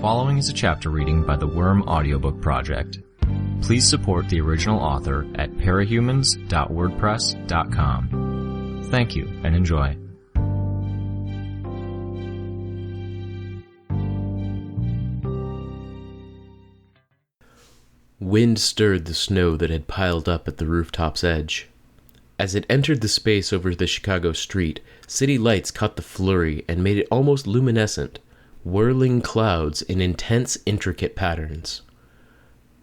following is a chapter reading by the Worm Audiobook Project. Please support the original author at parahumans.wordpress.com. Thank you and enjoy. Wind stirred the snow that had piled up at the rooftop's edge. As it entered the space over the Chicago street, city lights caught the flurry and made it almost luminescent, whirling clouds in intense, intricate patterns.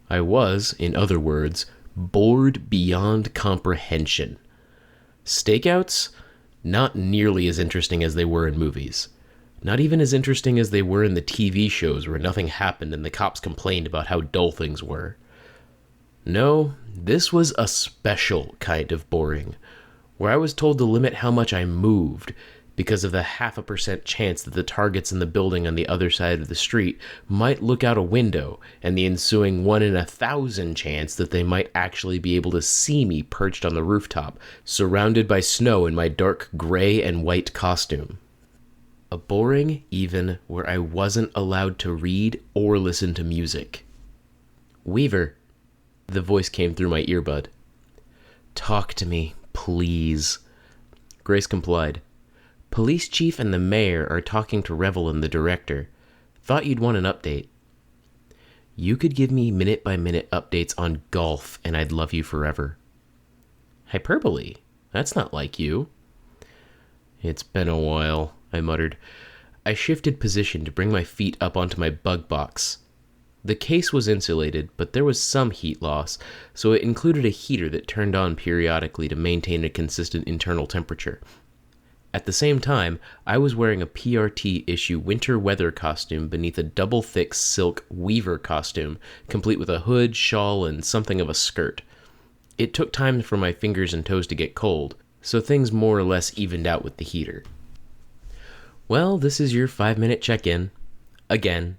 I was, in other words, bored beyond comprehension. Stakeouts? Not nearly as interesting as they were in movies. Not even as interesting as they were in the TV shows where nothing happened and the cops complained about how dull things were. No, this was a special kind of boring, where I was told to limit how much I moved because of the 0.5% chance that the targets in the building on the other side of the street might look out a window, and the ensuing 1 in 1,000 chance that they might actually be able to see me perched on the rooftop, surrounded by snow in my dark gray and white costume. A boring, even, where I wasn't allowed to read or listen to music. "Weaver," the voice came through my earbud. "Talk to me, please." Grace complied. "Police chief and the mayor are talking to Revel and the director. Thought you'd want an update." "You could give me minute-by-minute updates on golf, and I'd love you forever." "Hyperbole? That's not like you." "It's been a while," I muttered. I shifted position to bring my feet up onto my bug box. The case was insulated, but there was some heat loss, so it included a heater that turned on periodically to maintain a consistent internal temperature. At the same time, I was wearing a PRT issue winter weather costume beneath a double-thick silk Weaver costume, complete with a hood, shawl, and something of a skirt. It took time for my fingers and toes to get cold, so things more or less evened out with the heater. "Well, this is your 5-minute check-in. Again."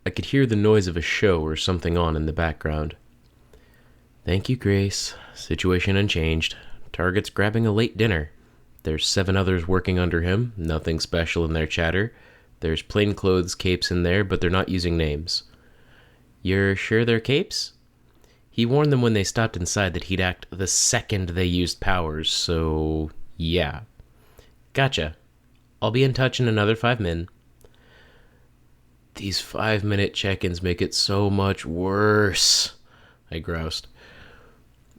I could hear the noise of a show or something on in the background. "Thank you, Grace. Situation unchanged. Target's grabbing a late dinner. There's 7 others working under him, nothing special in their chatter. There's plainclothes capes in there, but they're not using names." "You're sure they're capes?" He warned them when they stopped inside that he'd act the second they used powers, so yeah. "Gotcha. I'll be in touch in another 5 min." "These 5-minute check-ins make it so much worse," I groused.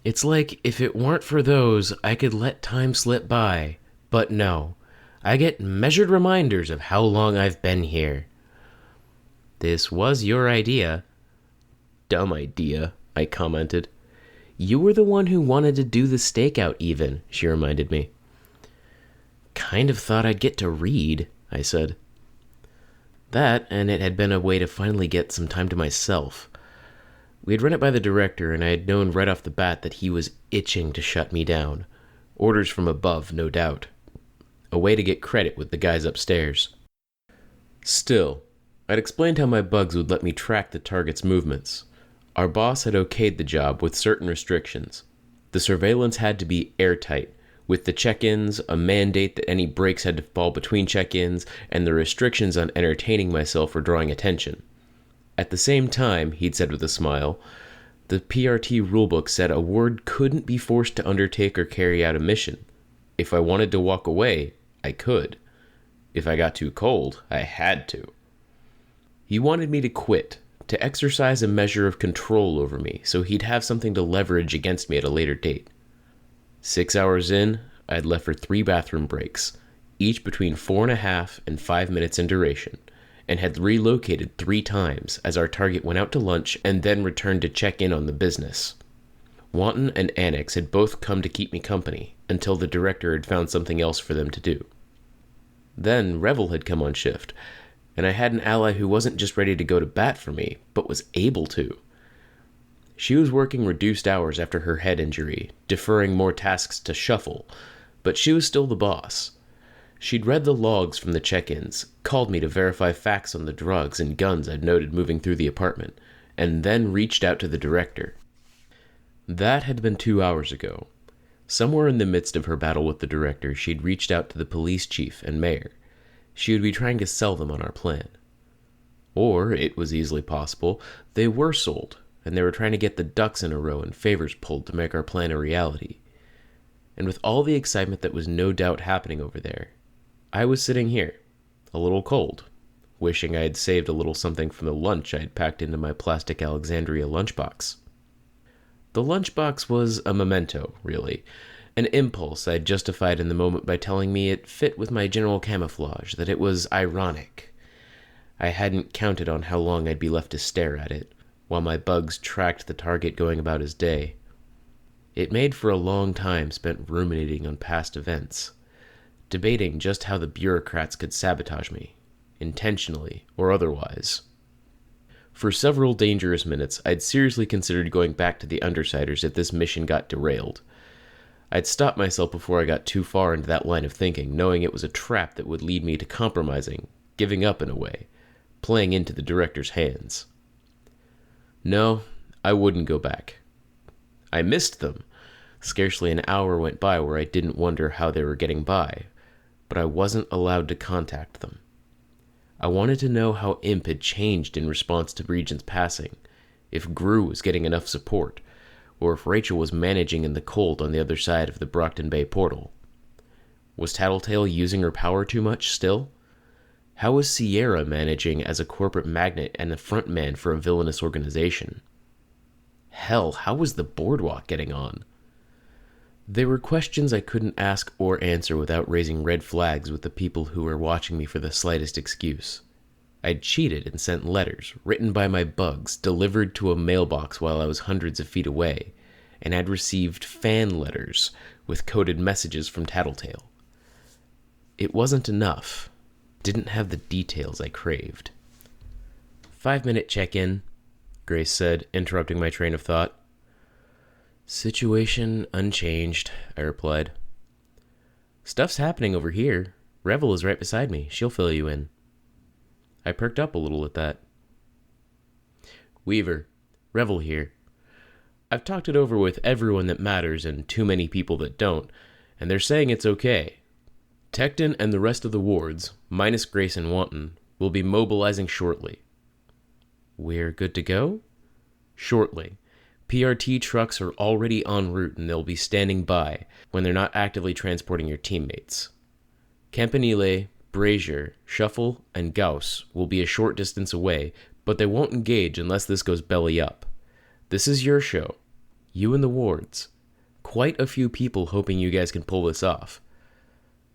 "It's like if it weren't for those, I could let time slip by. But no, I get measured reminders of how long I've been here." "This was your idea." "Dumb idea," I commented. "You were the one who wanted to do the stakeout even," she reminded me. "Kind of thought I'd get to read," I said. That, and it had been a way to finally get some time to myself. We had run it by the director, and I had known right off the bat that he was itching to shut me down. Orders from above, no doubt. A way to get credit with the guys upstairs. Still, I'd explained how my bugs would let me track the target's movements. Our boss had okayed the job with certain restrictions. The surveillance had to be airtight, with the check-ins, a mandate that any breaks had to fall between check-ins, and the restrictions on entertaining myself or drawing attention. At the same time, he'd said with a smile, the PRT rulebook said a ward couldn't be forced to undertake or carry out a mission. If I wanted to walk away, I could. If I got too cold, I had to. He wanted me to quit, to exercise a measure of control over me, so he'd have something to leverage against me at a later date. 6 hours in, I'd left for 3 bathroom breaks, each between 4.5 and 5 minutes in duration, and had relocated 3 times as our target went out to lunch and then returned to check in on the business. Wanton and Annex had both come to keep me company until the director had found something else for them to do. Then Revel had come on shift, and I had an ally who wasn't just ready to go to bat for me, but was able to. She was working reduced hours after her head injury, deferring more tasks to Shuffle, but she was still the boss. She'd read the logs from the check-ins, called me to verify facts on the drugs and guns I'd noted moving through the apartment, and then reached out to the director. That had been 2 hours ago. Somewhere in the midst of her battle with the director, she'd reached out to the police chief and mayor. She would be trying to sell them on our plan. Or, it was easily possible, they were sold, and they were trying to get the ducks in a row and favors pulled to make our plan a reality. And with all the excitement that was no doubt happening over there, I was sitting here, a little cold, wishing I had saved a little something from the lunch I had packed into my plastic Alexandria lunchbox. The lunchbox was a memento, really, an impulse I'd justified in the moment by telling me it fit with my general camouflage, that it was ironic. I hadn't counted on how long I'd be left to stare at it, while my bugs tracked the target going about his day. It made for a long time spent ruminating on past events, debating just how the bureaucrats could sabotage me, intentionally or otherwise. For several dangerous minutes, I'd seriously considered going back to the Undersiders if this mission got derailed. I'd stopped myself before I got too far into that line of thinking, knowing it was a trap that would lead me to compromising, giving up in a way, playing into the director's hands. No, I wouldn't go back. I missed them. Scarcely an hour went by where I didn't wonder how they were getting by, but I wasn't allowed to contact them. I wanted to know how Imp had changed in response to Regent's passing, if Gru was getting enough support, or if Rachel was managing in the cold on the other side of the Brockton Bay portal. Was Tattletale using her power too much still? How was Sierra managing as a corporate magnate and the front man for a villainous organization? Hell, how was the boardwalk getting on? They were questions I couldn't ask or answer without raising red flags with the people who were watching me for the slightest excuse. I'd cheated and sent letters, written by my bugs, delivered to a mailbox while I was hundreds of feet away, and I'd received fan letters with coded messages from Tattletale. It wasn't enough. Didn't have the details I craved. 5-minute check-in, Grace said, interrupting my train of thought. Situation unchanged, I replied. Stuff's happening over here. Revel is right beside me. She'll fill you in. I perked up a little at that. Weaver, Revel here. I've talked it over with everyone that matters and too many people that don't, and they're saying it's okay. Tecton and the rest of the wards, minus Grace and Wanton, will be mobilizing shortly. We're good to go? Shortly. PRT trucks are already en route and they'll be standing by when they're not actively transporting your teammates. Campanile, Brazier, Shuffle, and Gauss will be a short distance away, but they won't engage unless this goes belly up. This is your show. You and the wards. Quite a few people hoping you guys can pull this off.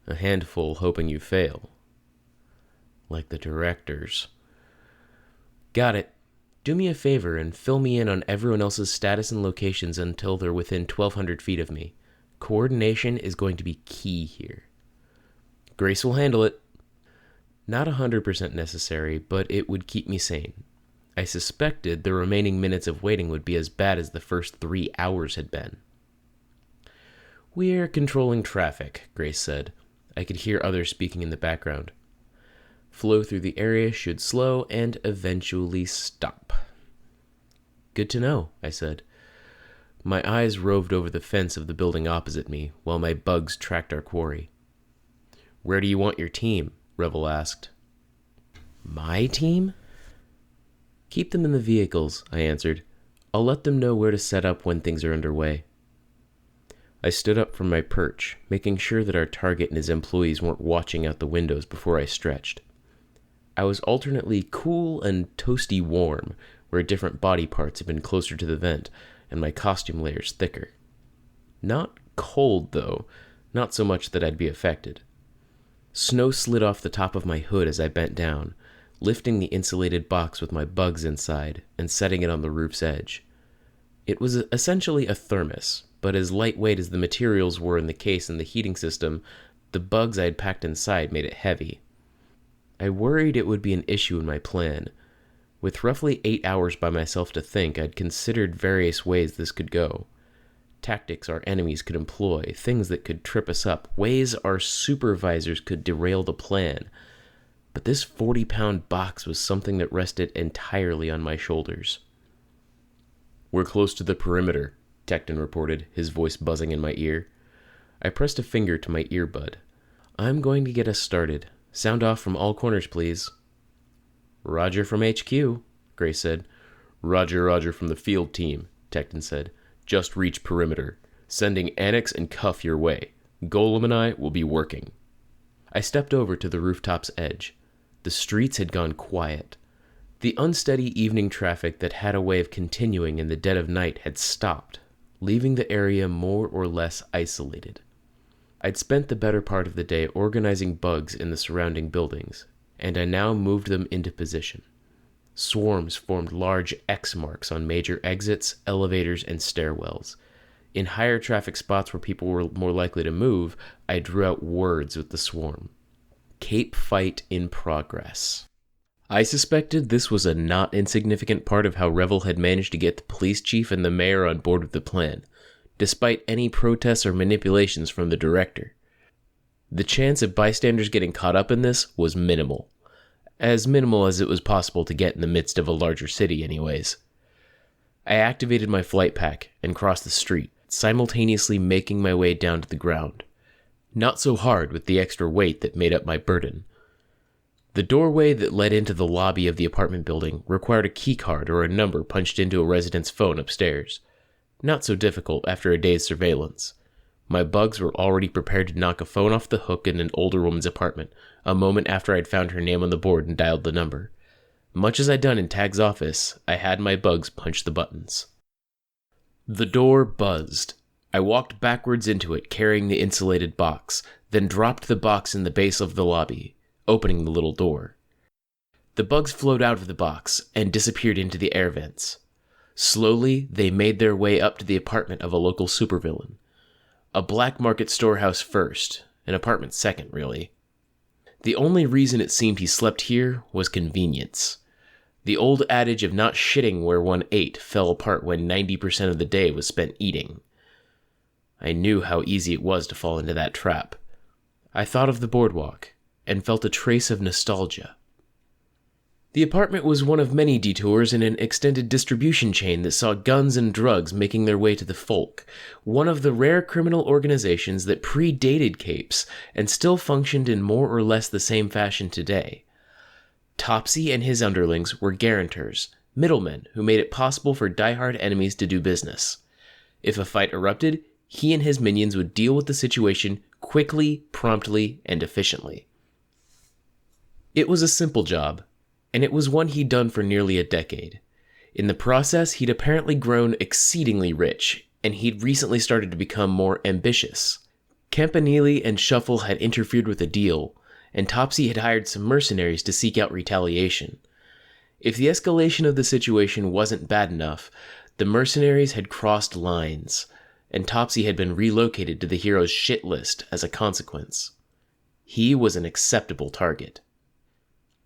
A handful hoping you fail. Like the directors. Got it. Do me a favor and fill me in on everyone else's status and locations until they're within 1,200 feet of me. Coordination is going to be key here. Grace will handle it. Not 100% necessary, but it would keep me sane. I suspected the remaining minutes of waiting would be as bad as the first 3 hours had been. We're controlling traffic, Grace said. I could hear others speaking in the background. Flow through the area should slow and eventually stop. Good to know, I said. My eyes roved over the fence of the building opposite me, while my bugs tracked our quarry. Where do you want your team? Revel asked. My team? Keep them in the vehicles, I answered. I'll let them know where to set up when things are underway. I stood up from my perch, making sure that our target and his employees weren't watching out the windows before I stretched. I was alternately cool and toasty warm, where different body parts had been closer to the vent, and my costume layers thicker. Not cold, though, not so much that I'd be affected. Snow slid off the top of my hood as I bent down, lifting the insulated box with my bugs inside and setting it on the roof's edge. It was essentially a thermos, but as lightweight as the materials were in the case and the heating system, the bugs I had packed inside made it heavy. I worried it would be an issue in my plan. With roughly 8 hours by myself to think, I'd considered various ways this could go. Tactics our enemies could employ, things that could trip us up, ways our supervisors could derail the plan. But this 40-pound box was something that rested entirely on my shoulders. We're close to the perimeter, Tecton reported, his voice buzzing in my ear. I pressed a finger to my earbud. I'm going to get us started. Sound off from all corners, please. Roger from HQ, Gray said. Roger from the field team, Tecton said. Just reach perimeter. Sending Annex and Cuff your way. Golem and I will be working. I stepped over to the rooftop's edge. The streets had gone quiet. The unsteady evening traffic that had a way of continuing in the dead of night had stopped, leaving the area more or less isolated. I'd spent the better part of the day organizing bugs in the surrounding buildings, and I now moved them into position. Swarms formed large X marks on major exits, elevators, and stairwells. In higher traffic spots where people were more likely to move, I drew out words with the swarm. Cape fight in progress. I suspected this was a not insignificant part of how Revel had managed to get the police chief and the mayor on board with the plan, despite any protests or manipulations from the director. The chance of bystanders getting caught up in this was minimal. As minimal as it was possible to get in the midst of a larger city anyways. I activated my flight pack and crossed the street, simultaneously making my way down to the ground. Not so hard with the extra weight that made up my burden. The doorway that led into the lobby of the apartment building required a keycard or a number punched into a resident's phone upstairs. Not so difficult after a day's surveillance. My bugs were already prepared to knock a phone off the hook in an older woman's apartment, a moment after I'd found her name on the board and dialed the number. Much as I'd done in Tag's office, I had my bugs punch the buttons. The door buzzed. I walked backwards into it, carrying the insulated box, then dropped the box in the base of the lobby, opening the little door. The bugs flowed out of the box and disappeared into the air vents. Slowly, they made their way up to the apartment of a local supervillain. A black market storehouse first, an apartment second, really. The only reason it seemed he slept here was convenience. The old adage of not shitting where one ate fell apart when 90% of the day was spent eating. I knew how easy it was to fall into that trap. I thought of the boardwalk, and felt a trace of nostalgia. The apartment was one of many detours in an extended distribution chain that saw guns and drugs making their way to the Folk, one of the rare criminal organizations that predated Capes and still functioned in more or less the same fashion today. Topsy and his underlings were guarantors, middlemen who made it possible for diehard enemies to do business. If a fight erupted, he and his minions would deal with the situation quickly, promptly, and efficiently. It was a simple job, and it was one he'd done for nearly a decade. In the process, he'd apparently grown exceedingly rich, and he'd recently started to become more ambitious. Campanile and Shuffle had interfered with a deal, and Topsy had hired some mercenaries to seek out retaliation. If the escalation of the situation wasn't bad enough, the mercenaries had crossed lines, and Topsy had been relocated to the hero's shit list as a consequence. He was an acceptable target.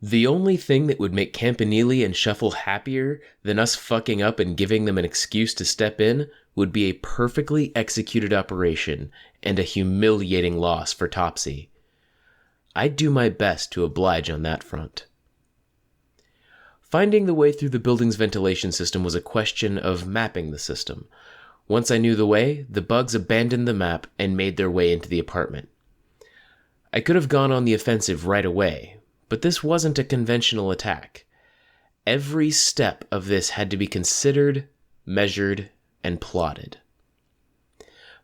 The only thing that would make Campanile and Shuffle happier than us fucking up and giving them an excuse to step in would be a perfectly executed operation and a humiliating loss for Topsy. I'd do my best to oblige on that front. Finding the way through the building's ventilation system was a question of mapping the system. Once I knew the way, the bugs abandoned the map and made their way into the apartment. I could have gone on the offensive right away, but this wasn't a conventional attack. Every step of this had to be considered, measured, and plotted.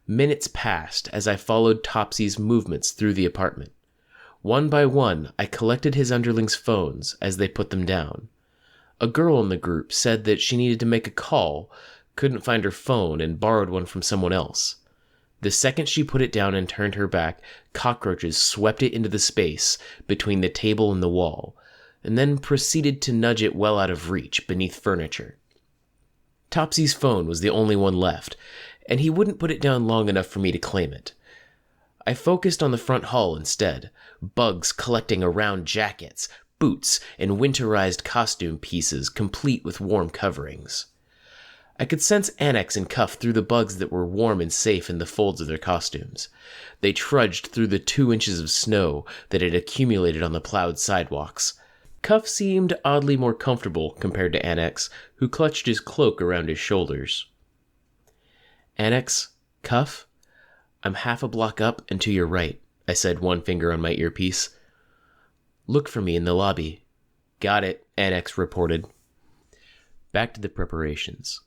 Minutes passed as I followed Topsy's movements through the apartment. One by one, I collected his underlings' phones as they put them down. A girl in the group said that she needed to make a call, couldn't find her phone, and borrowed one from someone else. The second she put it down and turned her back, cockroaches swept it into the space between the table and the wall, and then proceeded to nudge it well out of reach beneath furniture. Topsy's phone was the only one left, and he wouldn't put it down long enough for me to claim it. I focused on the front hall instead, bugs collecting around jackets, boots, and winterized costume pieces complete with warm coverings. I could sense Annex and Cuff through the bugs that were warm and safe in the folds of their costumes. They trudged through the 2 inches of snow that had accumulated on the plowed sidewalks. Cuff seemed oddly more comfortable compared to Annex, who clutched his cloak around his shoulders. Annex, Cuff, I'm half a block up and to your right, I said, one finger on my earpiece. Look for me in the lobby. Got it, Annex reported. Back to the preparations.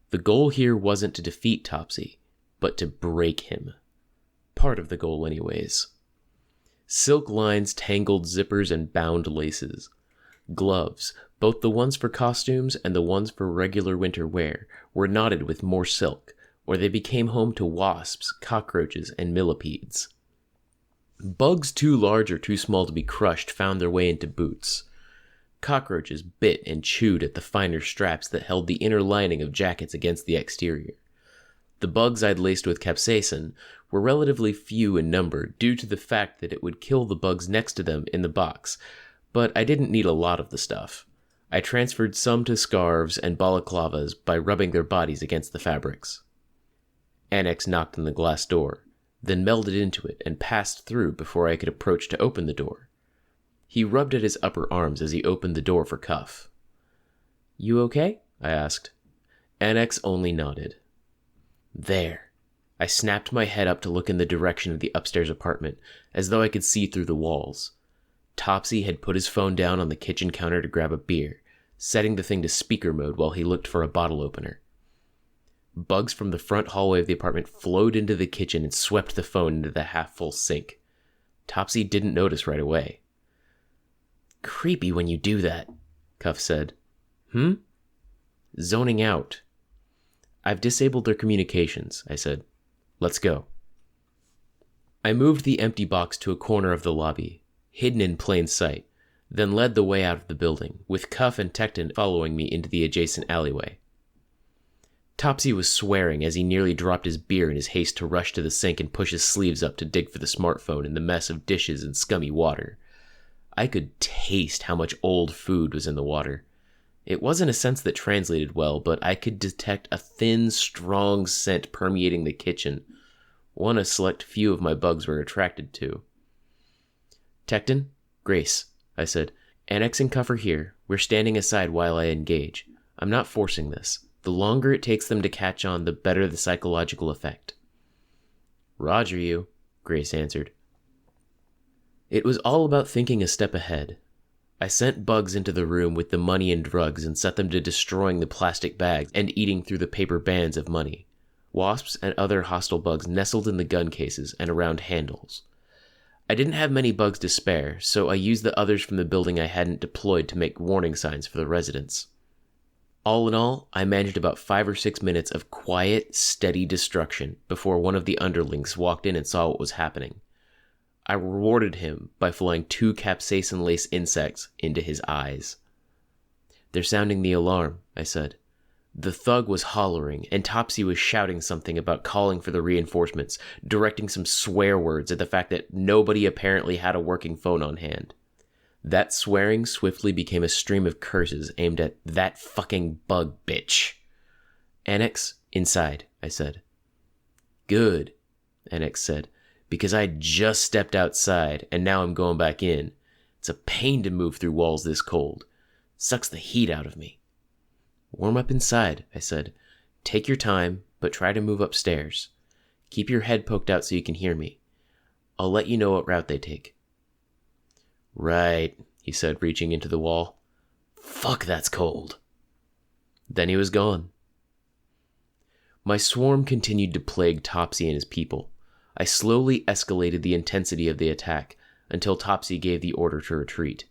The goal here wasn't to defeat Topsy, but to break him. Part of the goal, anyways. Silk lines tangled zippers and bound laces. Gloves, both the ones for costumes and the ones for regular winter wear, were knotted with more silk, or they became home to wasps, cockroaches, and millipedes. Bugs too large or too small to be crushed found their way into boots. Cockroaches bit and chewed at the finer straps that held the inner lining of jackets against the exterior. The bugs I'd laced with capsaicin were relatively few in number due to the fact that it would kill the bugs next to them in the box, but I didn't need a lot of the stuff. I transferred some to scarves and balaclavas by rubbing their bodies against the fabrics. Annex knocked on the glass door, then melded into it and passed through before I could approach to open the door. He rubbed at his upper arms as he opened the door for Cuff. "You okay?" I asked. Annex only nodded. There. I snapped my head up to look in the direction of the upstairs apartment, as though I could see through the walls. Topsy had put his phone down on the kitchen counter to grab a beer, setting the thing to speaker mode while he looked for a bottle opener. Bugs from the front hallway of the apartment flowed into the kitchen and swept the phone into the half-full sink. Topsy didn't notice right away. "Creepy when you do that," Cuff said. "Zoning out." "I've disabled their communications," I said. "Let's go." I moved the empty box to a corner of the lobby, hidden in plain sight, then led the way out of the building, with Cuff and Tecton following me into the adjacent alleyway. Topsy was swearing as he nearly dropped his beer in his haste to rush to the sink and push his sleeves up to dig for the smartphone in the mess of dishes and scummy water. I could taste how much old food was in the water. It wasn't a sense that translated well, but I could detect a thin, strong scent permeating the kitchen, one a select few of my bugs were attracted to. "Tecton, Grace," I said. "Annex and Cuff are here. We're standing aside while I engage. I'm not forcing this. The longer it takes them to catch on, the better the psychological effect." "Roger you," Grace answered. It was all about thinking a step ahead. I sent bugs into the room with the money and drugs and set them to destroying the plastic bags and eating through the paper bands of money. Wasps and other hostile bugs nestled in the gun cases and around handles. I didn't have many bugs to spare, so I used the others from the building I hadn't deployed to make warning signs for the residents. All in all, I managed about 5 or 6 minutes of quiet, steady destruction before one of the underlings walked in and saw what was happening. I rewarded him by flying 2 capsaicin-lace insects into his eyes. "They're sounding the alarm," I said. The thug was hollering, and Topsy was shouting something about calling for the reinforcements, directing some swear words at the fact that nobody apparently had a working phone on hand. That swearing swiftly became a stream of curses aimed at that fucking bug bitch. "Annex, inside," I said. "Good," Annex said, "because I just stepped outside, and now I'm going back in. It's a pain to move through walls this cold. Sucks the heat out of me." "Warm up inside," I said. "Take your time, but try to move upstairs. Keep your head poked out so you can hear me. I'll let you know what route they take." "Right," he said, reaching into the wall. "Fuck, that's cold." Then he was gone. My swarm continued to plague Topsy and his people. I slowly escalated the intensity of the attack until Topsy gave the order to retreat.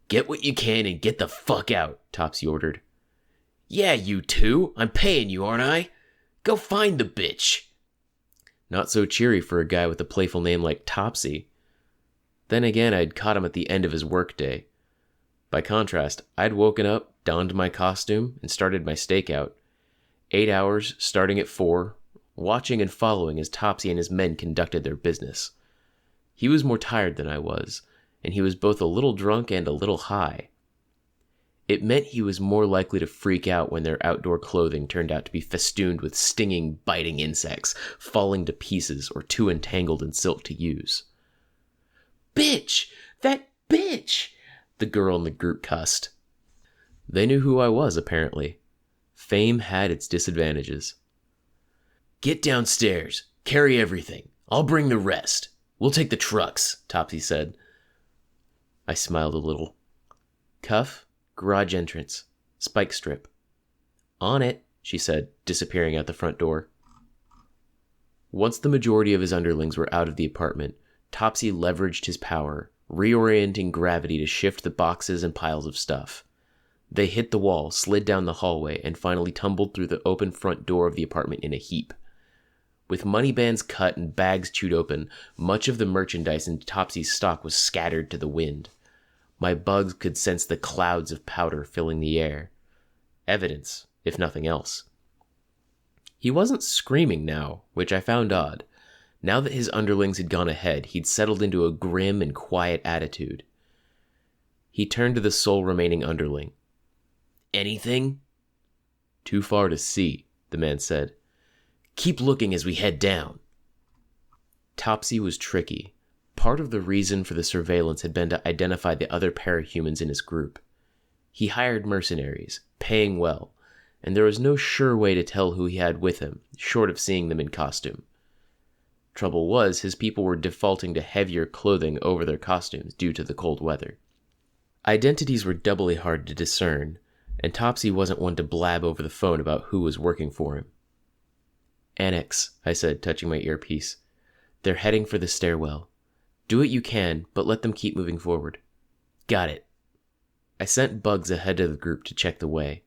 "Get what you can and get the fuck out," Topsy ordered. "Yeah, you two. I'm paying you, aren't I? Go find the bitch." Not so cheery for a guy with a playful name like Topsy. Then again, I'd caught him at the end of his workday. By contrast, I'd woken up, donned my costume, and started my stakeout. 8 hours, starting at 4, watching and following as Topsy and his men conducted their business. He was more tired than I was, and he was both a little drunk and a little high. It meant he was more likely to freak out when their outdoor clothing turned out to be festooned with stinging, biting insects, falling to pieces or too entangled in silk to use. "Bitch! That bitch!" the girl in the group cussed. They knew who I was, apparently. Fame had its disadvantages. "Get downstairs. Carry everything. I'll bring the rest. We'll take the trucks," Topsy said. I smiled a little. Cuff, garage entrance, spike strip. On it, she said, disappearing out the front door. Once the majority of his underlings were out of the apartment, Topsy leveraged his power, reorienting gravity to shift the boxes and piles of stuff. They hit the wall, slid down the hallway, and finally tumbled through the open front door of the apartment in a heap. With money bands cut and bags chewed open, much of the merchandise in Topsy's stock was scattered to the wind. My bugs could sense the clouds of powder filling the air. Evidence, if nothing else. He wasn't screaming now, which I found odd. Now that his underlings had gone ahead, he'd settled into a grim and quiet attitude. He turned to the sole remaining underling. "Anything?" "Too far to see," the man said. "Keep looking as we head down." Topsy was tricky. Part of the reason for the surveillance had been to identify the other parahumans in his group. He hired mercenaries, paying well, and there was no sure way to tell who he had with him, short of seeing them in costume. Trouble was, his people were defaulting to heavier clothing over their costumes due to the cold weather. Identities were doubly hard to discern, and Topsy wasn't one to blab over the phone about who was working for him. "Annex," I said, touching my earpiece. "They're heading for the stairwell. Do what you can, but let them keep moving forward." "Got it." I sent Bugs ahead of the group to check the way.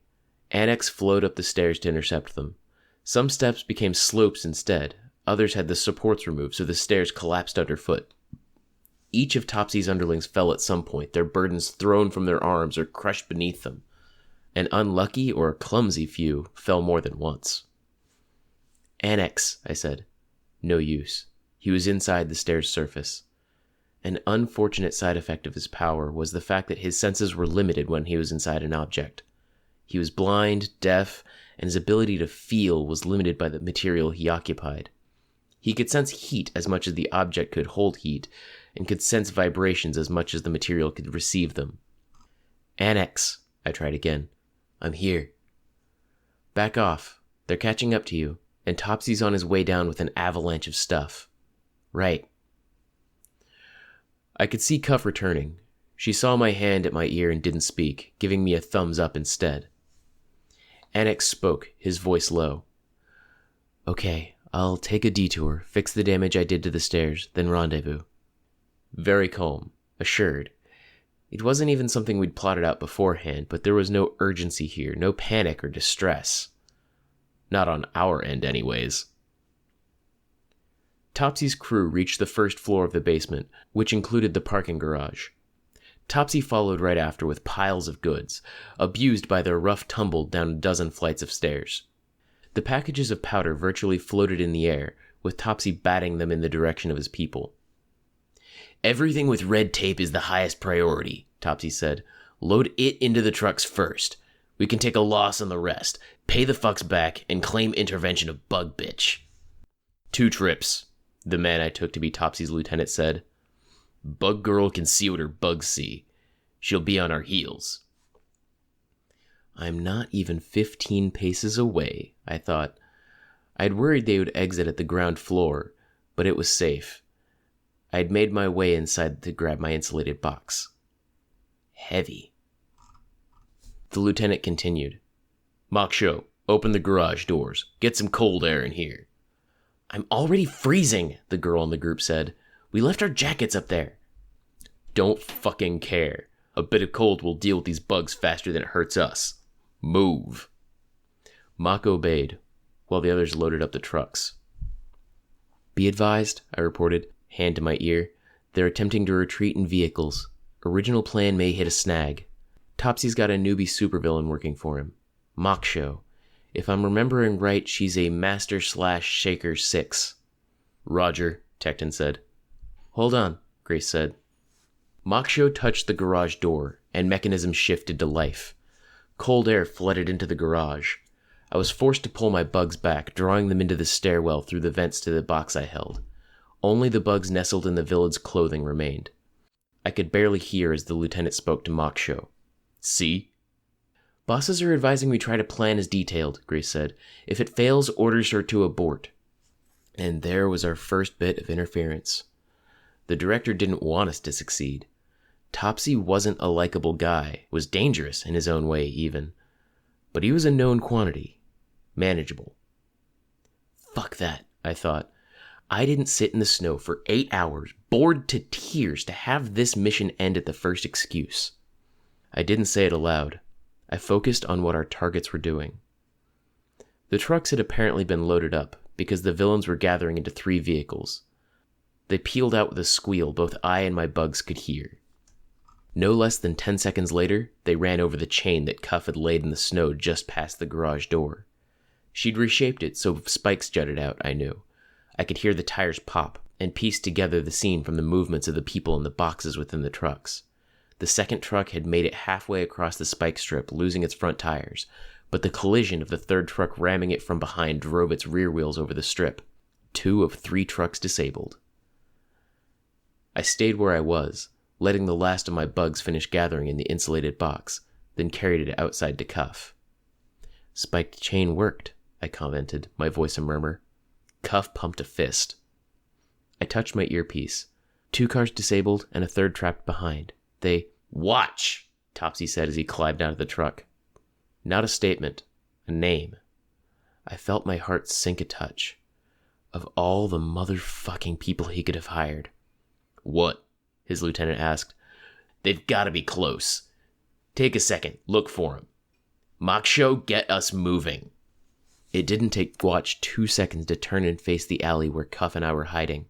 Annex flowed up the stairs to intercept them. Some steps became slopes instead. Others had the supports removed, so the stairs collapsed underfoot. Each of Topsy's underlings fell at some point, their burdens thrown from their arms or crushed beneath them. An unlucky or clumsy few fell more than once. "Annex," I said. No use. He was inside the stair's surface. An unfortunate side effect of his power was the fact that his senses were limited when he was inside an object. He was blind, deaf, and his ability to feel was limited by the material he occupied. He could sense heat as much as the object could hold heat, and could sense vibrations as much as the material could receive them. "Annex," I tried again. "I'm here." "Back off. They're catching up to you, and Topsy's on his way down with an avalanche of stuff." "Right." I could see Cuff returning. She saw my hand at my ear and didn't speak, giving me a thumbs up instead. Annex spoke, his voice low. "Okay, I'll take a detour, fix the damage I did to the stairs, then rendezvous." Very calm, assured. It wasn't even something we'd plotted out beforehand, but there was no urgency here, no panic or distress. Not on our end, anyways. Topsy's crew reached the first floor of the basement, which included the parking garage. Topsy followed right after with piles of goods, abused by their rough tumble down a dozen flights of stairs. The packages of powder virtually floated in the air, with Topsy batting them in the direction of his people. "Everything with red tape is the highest priority," Topsy said. "Load it into the trucks first. We can take a loss on the rest, pay the fucks back, and claim intervention of Bug Bitch." "2 trips," the man I took to be Topsy's lieutenant said. "Bug Girl can see what her bugs see. She'll be on our heels." I'm not even 15 paces away, I thought. I'd worried they would exit at the ground floor, but it was safe. I'd made my way inside to grab my insulated box. Heavy. The lieutenant continued. "Moksho, open the garage doors. Get some cold air in here." "I'm already freezing," the girl in the group said. "We left our jackets up there." "Don't fucking care. A bit of cold will deal with these bugs faster than it hurts us. Move." Mock obeyed, while the others loaded up the trucks. "Be advised," I reported, hand to my ear. "They're attempting to retreat in vehicles. Original plan may hit a snag. Topsy's got a newbie supervillain working for him. Moksho. If I'm remembering right, she's a Master/Shaker 6. "Roger," Tecton said. "Hold on," Grace said. Moksho touched the garage door, and mechanism shifted to life. Cold air flooded into the garage. I was forced to pull my bugs back, drawing them into the stairwell through the vents to the box I held. Only the bugs nestled in the villain's clothing remained. I could barely hear as the lieutenant spoke to Moksho. "See?" "Bosses are advising we try to plan as detailed," Grace said. "If it fails, orders her to abort." And there was our first bit of interference. The director didn't want us to succeed. Topsy wasn't a likable guy, was dangerous in his own way even, but he was a known quantity, manageable. Fuck that, I thought. I didn't sit in the snow for 8 hours, bored to tears, to have this mission end at the first excuse. I didn't say it aloud. I focused on what our targets were doing. The trucks had apparently been loaded up because the villains were gathering into 3 vehicles. They peeled out with a squeal both I and my bugs could hear. No less than 10 seconds later, they ran over the chain that Cuff had laid in the snow just past the garage door. She'd reshaped it so spikes jutted out, I knew. I could hear the tires pop and piece together the scene from the movements of the people in the boxes within the trucks. The second truck had made it halfway across the spike strip, losing its front tires, but the collision of the third truck ramming it from behind drove its rear wheels over the strip. 2 of 3 trucks disabled. I stayed where I was, letting the last of my bugs finish gathering in the insulated box, then carried it outside to Cuff. "Spiked chain worked," I commented, my voice a murmur. Cuff pumped a fist. I touched my earpiece. 2 cars disabled and a third trapped behind. They, "Watch," Topsy said as he climbed out of the truck. Not a statement, a name. I felt my heart sink a touch. Of all the motherfucking people he could have hired. "What?" his lieutenant asked. "They've got to be close. Take a second, look for him. Moksho, get us moving." It didn't take Watch 2 seconds to turn and face the alley where Cuff and I were hiding.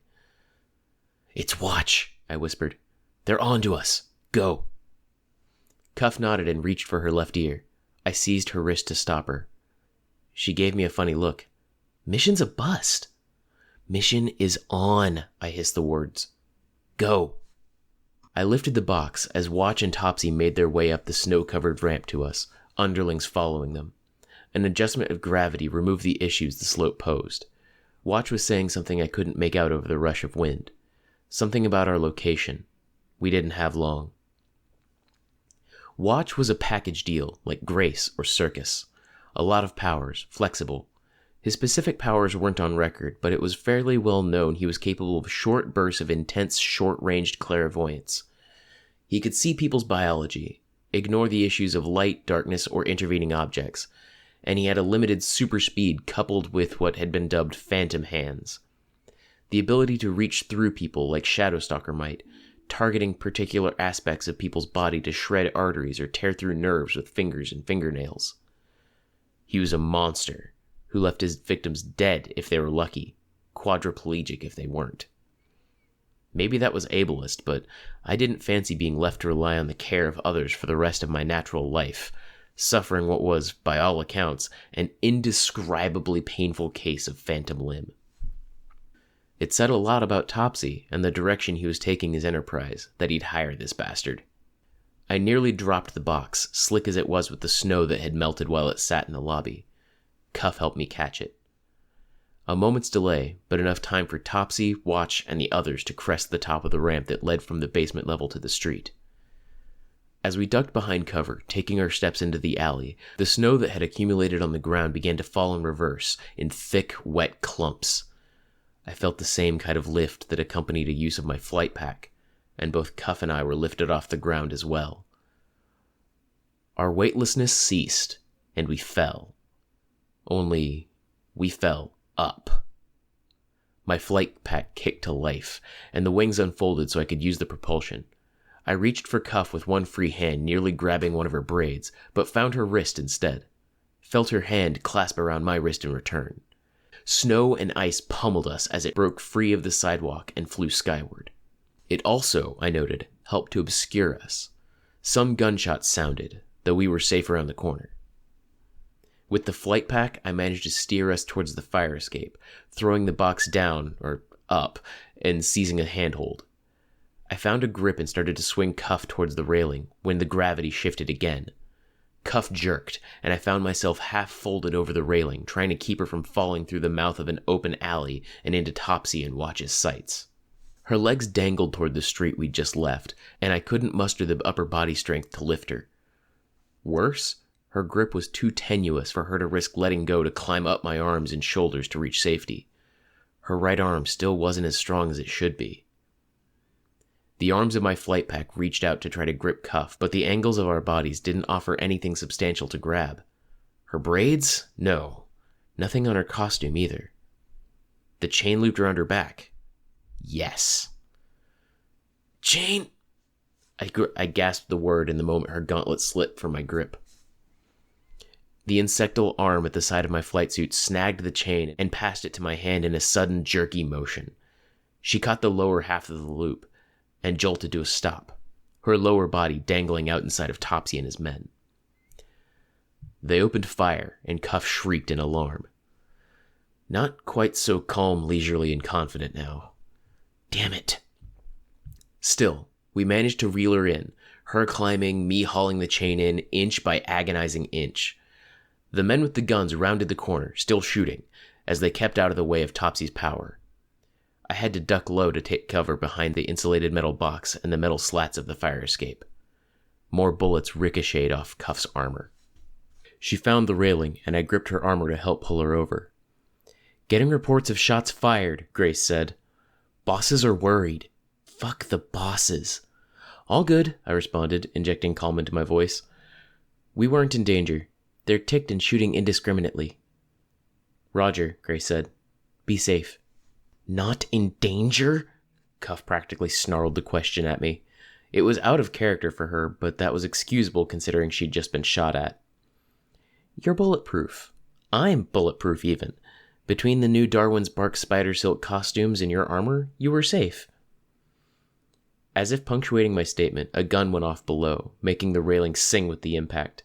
"It's Watch," I whispered. "They're on to us. Go." Cuff nodded and reached for her left ear. I seized her wrist to stop her. She gave me a funny look. "Mission's a bust." "Mission is on," I hissed the words. "Go." I lifted the box as Watch and Topsy made their way up the snow-covered ramp to us, underlings following them. An adjustment of gravity removed the issues the slope posed. Watch was saying something I couldn't make out over the rush of wind. Something about our location. We didn't have long. Watch was a package deal, like Grace or Circus. A lot of powers, flexible. His specific powers weren't on record, but it was fairly well known he was capable of short bursts of intense, short-ranged clairvoyance. He could see people's biology, ignore the issues of light, darkness, or intervening objects, and he had a limited super speed coupled with what had been dubbed phantom hands. The ability to reach through people like Shadowstalker might, targeting particular aspects of people's body to shred arteries or tear through nerves with fingers and fingernails. He was a monster who left his victims dead if they were lucky, quadriplegic if they weren't. Maybe that was ableist, but I didn't fancy being left to rely on the care of others for the rest of my natural life, suffering what was, by all accounts, an indescribably painful case of phantom limb. It said a lot about Topsy and the direction he was taking his enterprise, that he'd hire this bastard. I nearly dropped the box, slick as it was with the snow that had melted while it sat in the lobby. Cuff helped me catch it. A moment's delay, but enough time for Topsy, Watch, and the others to crest the top of the ramp that led from the basement level to the street. As we ducked behind cover, taking our steps into the alley, the snow that had accumulated on the ground began to fall in reverse, in thick, wet clumps. I felt the same kind of lift that accompanied a use of my flight pack, and both Cuff and I were lifted off the ground as well. Our weightlessness ceased, and we fell. Only, we fell up. My flight pack kicked to life, and the wings unfolded so I could use the propulsion. I reached for Cuff with one free hand, nearly grabbing one of her braids, but found her wrist instead. Felt her hand clasp around my wrist in return. Snow and ice pummeled us as it broke free of the sidewalk and flew skyward. It also, I noted, helped to obscure us. Some gunshots sounded, though we were safe around the corner. With the flight pack, I managed to steer us towards the fire escape, throwing the box down, or up, and seizing a handhold. I found a grip and started to swing Cuff towards the railing when the gravity shifted again. Cuff jerked, and I found myself half folded over the railing, trying to keep her from falling through the mouth of an open alley and into Topsy and Watch's sights. Her legs dangled toward the street we'd just left, and I couldn't muster the upper body strength to lift her. Worse, her grip was too tenuous for her to risk letting go to climb up my arms and shoulders to reach safety. Her right arm still wasn't as strong as it should be. The arms of my flight pack reached out to try to grip Cuff, but the angles of our bodies didn't offer anything substantial to grab. Her braids? No. Nothing on her costume either. The chain looped around her back. Yes. Chain! I gasped the word in the moment her gauntlet slipped from my grip. The insectal arm at the side of my flight suit snagged the chain and passed it to my hand in a sudden jerky motion. She caught the lower half of the loop and jolted to a stop, her lower body dangling out inside of Topsy and his men. They opened fire, and Cuff shrieked in alarm. Not quite so calm, leisurely, and confident now. Damn it. Still, we managed to reel her in, her climbing, me hauling the chain in, inch by agonizing inch. The men with the guns rounded the corner, still shooting, as they kept out of the way of Topsy's power. I had to duck low to take cover behind the insulated metal box and the metal slats of the fire escape. More bullets ricocheted off Cuff's armor. She found the railing, and I gripped her armor to help pull her over. Getting reports of shots fired, Grace said. Bosses are worried. Fuck the bosses. All good, I responded, injecting calm into my voice. We weren't in danger. They're ticked and shooting indiscriminately. Roger, Grace said. Be safe. Not in danger? Cuff practically snarled the question at me. It was out of character for her, but that was excusable considering she'd just been shot at. You're bulletproof. I'm bulletproof even. Between the new Darwin's bark spider silk costumes and your armor, you were safe. As if punctuating my statement, a gun went off below, making the railing sing with the impact.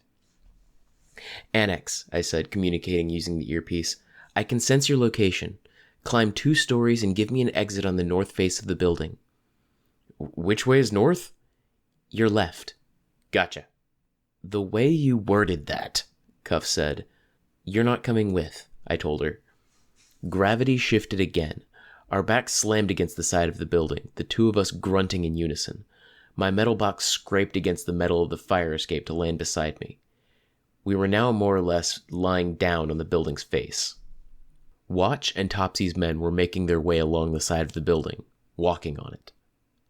Annex, I said, communicating using the earpiece. I can sense your location. Climb 2 stories and give me an exit on the north face of the building. Which way is north? Your left. Gotcha. The way you worded that, Cuff said. You're not coming with, I told her. Gravity shifted again. Our backs slammed against the side of the building, the two of us grunting in unison. My metal box scraped against the metal of the fire escape to land beside me. We were now more or less lying down on the building's face. Watch and Topsy's men were making their way along the side of the building, walking on it.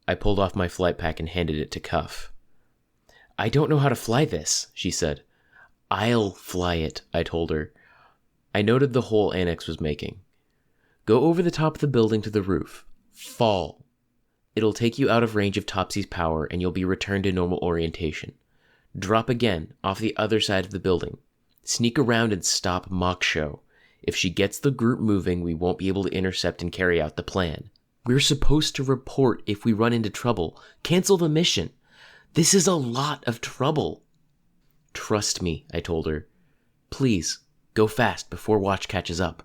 I pulled off my flight pack and handed it to Cuff. I don't know how to fly this, she said. I'll fly it, I told her. I noted the hole Annex was making. Go over the top of the building to the roof. Fall. It'll take you out of range of Topsy's power and you'll be returned to normal orientation. Drop again, off the other side of the building. Sneak around and stop Mock Show. If she gets the group moving, we won't be able to intercept and carry out the plan. We're supposed to report if we run into trouble. Cancel the mission. This is a lot of trouble. Trust me, I told her. Please, go fast before Watch catches up.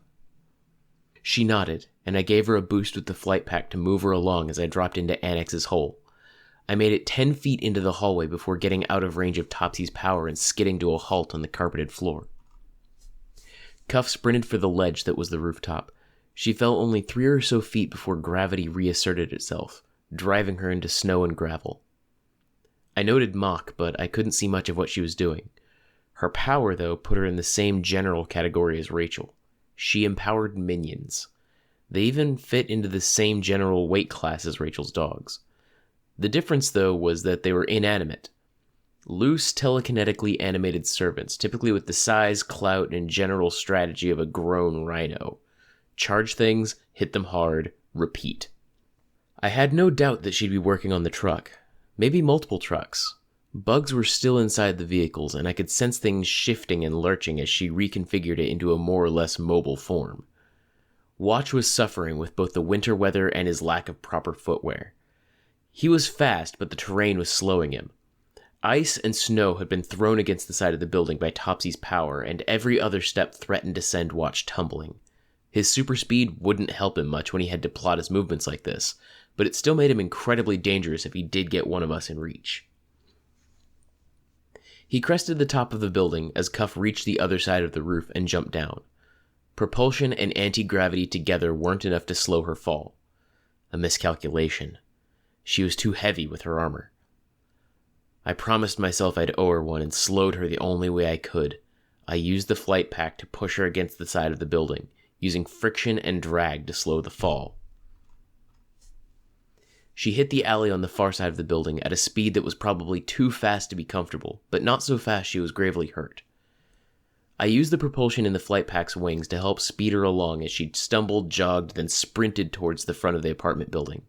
She nodded, and I gave her a boost with the flight pack to move her along as I dropped into Annex's hole. I made it 10 feet into the hallway before getting out of range of Topsy's power and skidding to a halt on the carpeted floor. Cuff sprinted for the ledge that was the rooftop. She fell only 3 or so feet before gravity reasserted itself, driving her into snow and gravel. I noted Mock, but I couldn't see much of what she was doing. Her power, though, put her in the same general category as Rachel. She empowered minions. They even fit into the same general weight class as Rachel's dogs. The difference, though, was that they were inanimate. Loose, telekinetically animated servants, typically with the size, clout, and general strategy of a grown rhino. Charge things, hit them hard, repeat. I had no doubt that she'd be working on the truck. Maybe multiple trucks. Bugs were still inside the vehicles, and I could sense things shifting and lurching as she reconfigured it into a more or less mobile form. Watch was suffering with both the winter weather and his lack of proper footwear. He was fast, but the terrain was slowing him. Ice and snow had been thrown against the side of the building by Topsy's power, and every other step threatened to send Watch tumbling. His super speed wouldn't help him much when he had to plot his movements like this, but it still made him incredibly dangerous if he did get one of us in reach. He crested the top of the building as Cuff reached the other side of the roof and jumped down. Propulsion and anti-gravity together weren't enough to slow her fall. A miscalculation. She was too heavy with her armor. I promised myself I'd owe her one and slowed her the only way I could. I used the flight pack to push her against the side of the building, using friction and drag to slow the fall. She hit the alley on the far side of the building at a speed that was probably too fast to be comfortable, but not so fast she was gravely hurt. I used the propulsion in the flight pack's wings to help speed her along as she stumbled, jogged, then sprinted towards the front of the apartment building.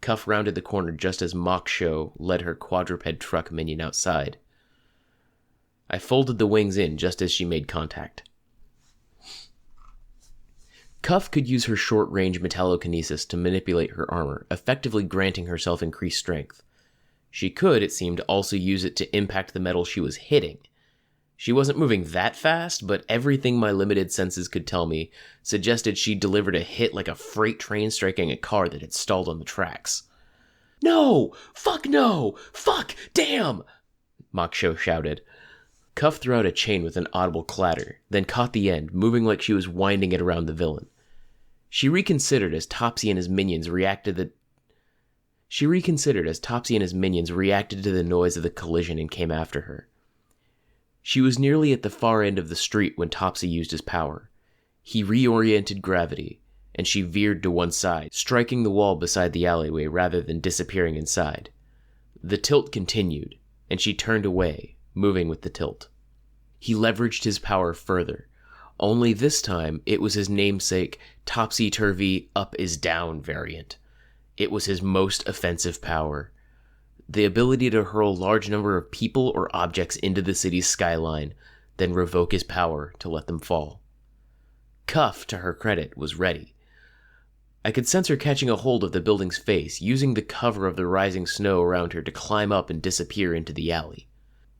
Cuff rounded the corner just as Mock Show led her quadruped truck minion outside. I folded the wings in just as she made contact. Cuff could use her short-range metallokinesis to manipulate her armor, effectively granting herself increased strength. She could, it seemed, also use it to impact the metal she was hitting. She wasn't moving that fast, but everything my limited senses could tell me suggested she delivered a hit like a freight train striking a car that had stalled on the tracks. "No! Fuck no! Fuck! Damn!" Mock Show shouted. Cuff threw out a chain with an audible clatter, then caught the end, moving like she was winding it around the villain. She reconsidered as Topsy and his minions reacted to the noise of the collision and came after her. She was nearly at the far end of the street when Topsy used his power. He reoriented gravity, and she veered to one side, striking the wall beside the alleyway rather than disappearing inside. The tilt continued, and she turned away, moving with the tilt. He leveraged his power further, only this time it was his namesake topsy-turvy up-is-down variant. It was his most offensive power. The ability to hurl large number of people or objects into the city's skyline, then revoke his power to let them fall. Cuff, to her credit, was ready. I could sense her catching a hold of the building's face, using the cover of the rising snow around her to climb up and disappear into the alley.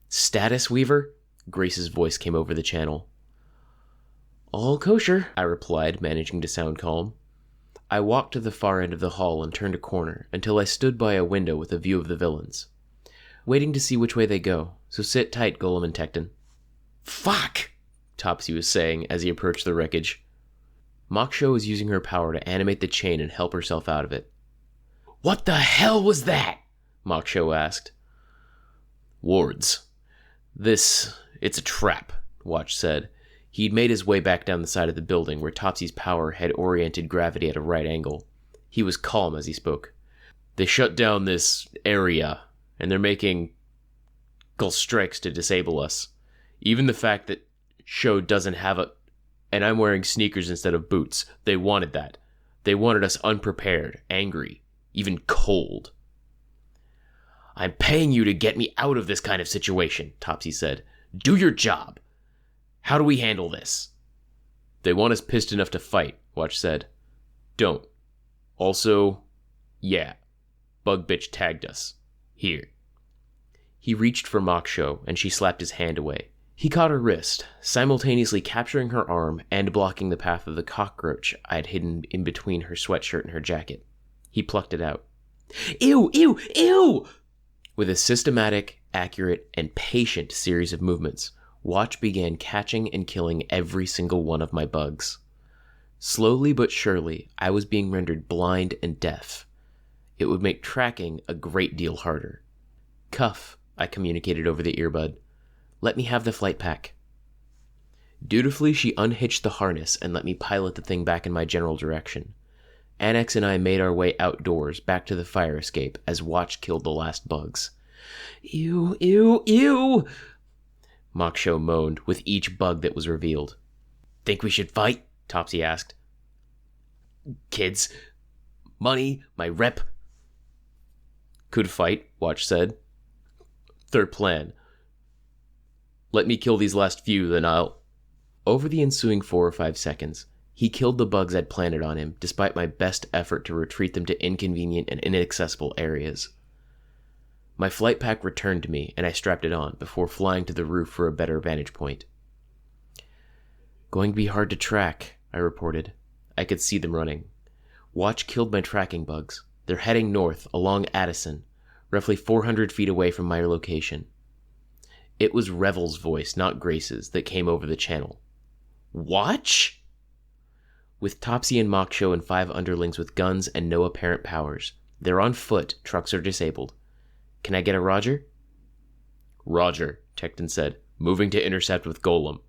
"Status, Weaver?" Grace's voice came over the channel. "All kosher," I replied, managing to sound calm. I walked to the far end of the hall and turned a corner until I stood by a window with a view of the villains. "Waiting to see which way they go, so sit tight, Golem and Tecton." "Fuck!" Topsy was saying as he approached the wreckage. Mock Show was using her power to animate the chain and help herself out of it. "What the hell was that?" Mock Show asked. "Wards. It's a trap," Watch said. He'd made his way back down the side of the building where Topsy's power had oriented gravity at a right angle. He was calm as he spoke. "They shut down this area, and they're making strikes to disable us. Even the fact that Show doesn't have and I'm wearing sneakers instead of boots. They wanted that. They wanted us unprepared, angry, even cold." "I'm paying you to get me out of this kind of situation," Topsy said. "Do your job. How do we handle this?" "They want us pissed enough to fight," Watch said. "Don't. Also, yeah, Bug Bitch tagged us. Here." He reached for Mock Show, and she slapped his hand away. He caught her wrist, simultaneously capturing her arm and blocking the path of the cockroach I'd hidden in between her sweatshirt and her jacket. He plucked it out. "Ew, ew, ew!" With a systematic, accurate, and patient series of movements, Watch began catching and killing every single one of my bugs. Slowly but surely, I was being rendered blind and deaf. It would make tracking a great deal harder. "Cuff," I communicated over the earbud. "Let me have the flight pack." Dutifully, she unhitched the harness and let me pilot the thing back in my general direction. Annex and I made our way outdoors, back to the fire escape, as Watch killed the last bugs. "Ew, ew, ew!" Mock Show moaned with each bug that was revealed. "Think we should fight?" Topsy asked. "Kids. Money. My rep." "Could fight," Watch said. "Third plan. Let me kill these last few, then I'll..." Over the ensuing 4 or 5 seconds, he killed the bugs I'd planted on him, despite my best effort to retreat them to inconvenient and inaccessible areas. My flight pack returned to me, and I strapped it on, before flying to the roof for a better vantage point. "Going to be hard to track," I reported. I could see them running. Watch killed my tracking bugs. They're heading north, along Addison, roughly 400 feet away from my location. It was Revel's voice, not Grace's, that came over the channel. "Watch?" "With Topsy and Mock Show and 5 underlings with guns and no apparent powers. They're on foot, trucks are disabled. Can I get a roger?" "Roger," Tecton said, moving to intercept with Golem.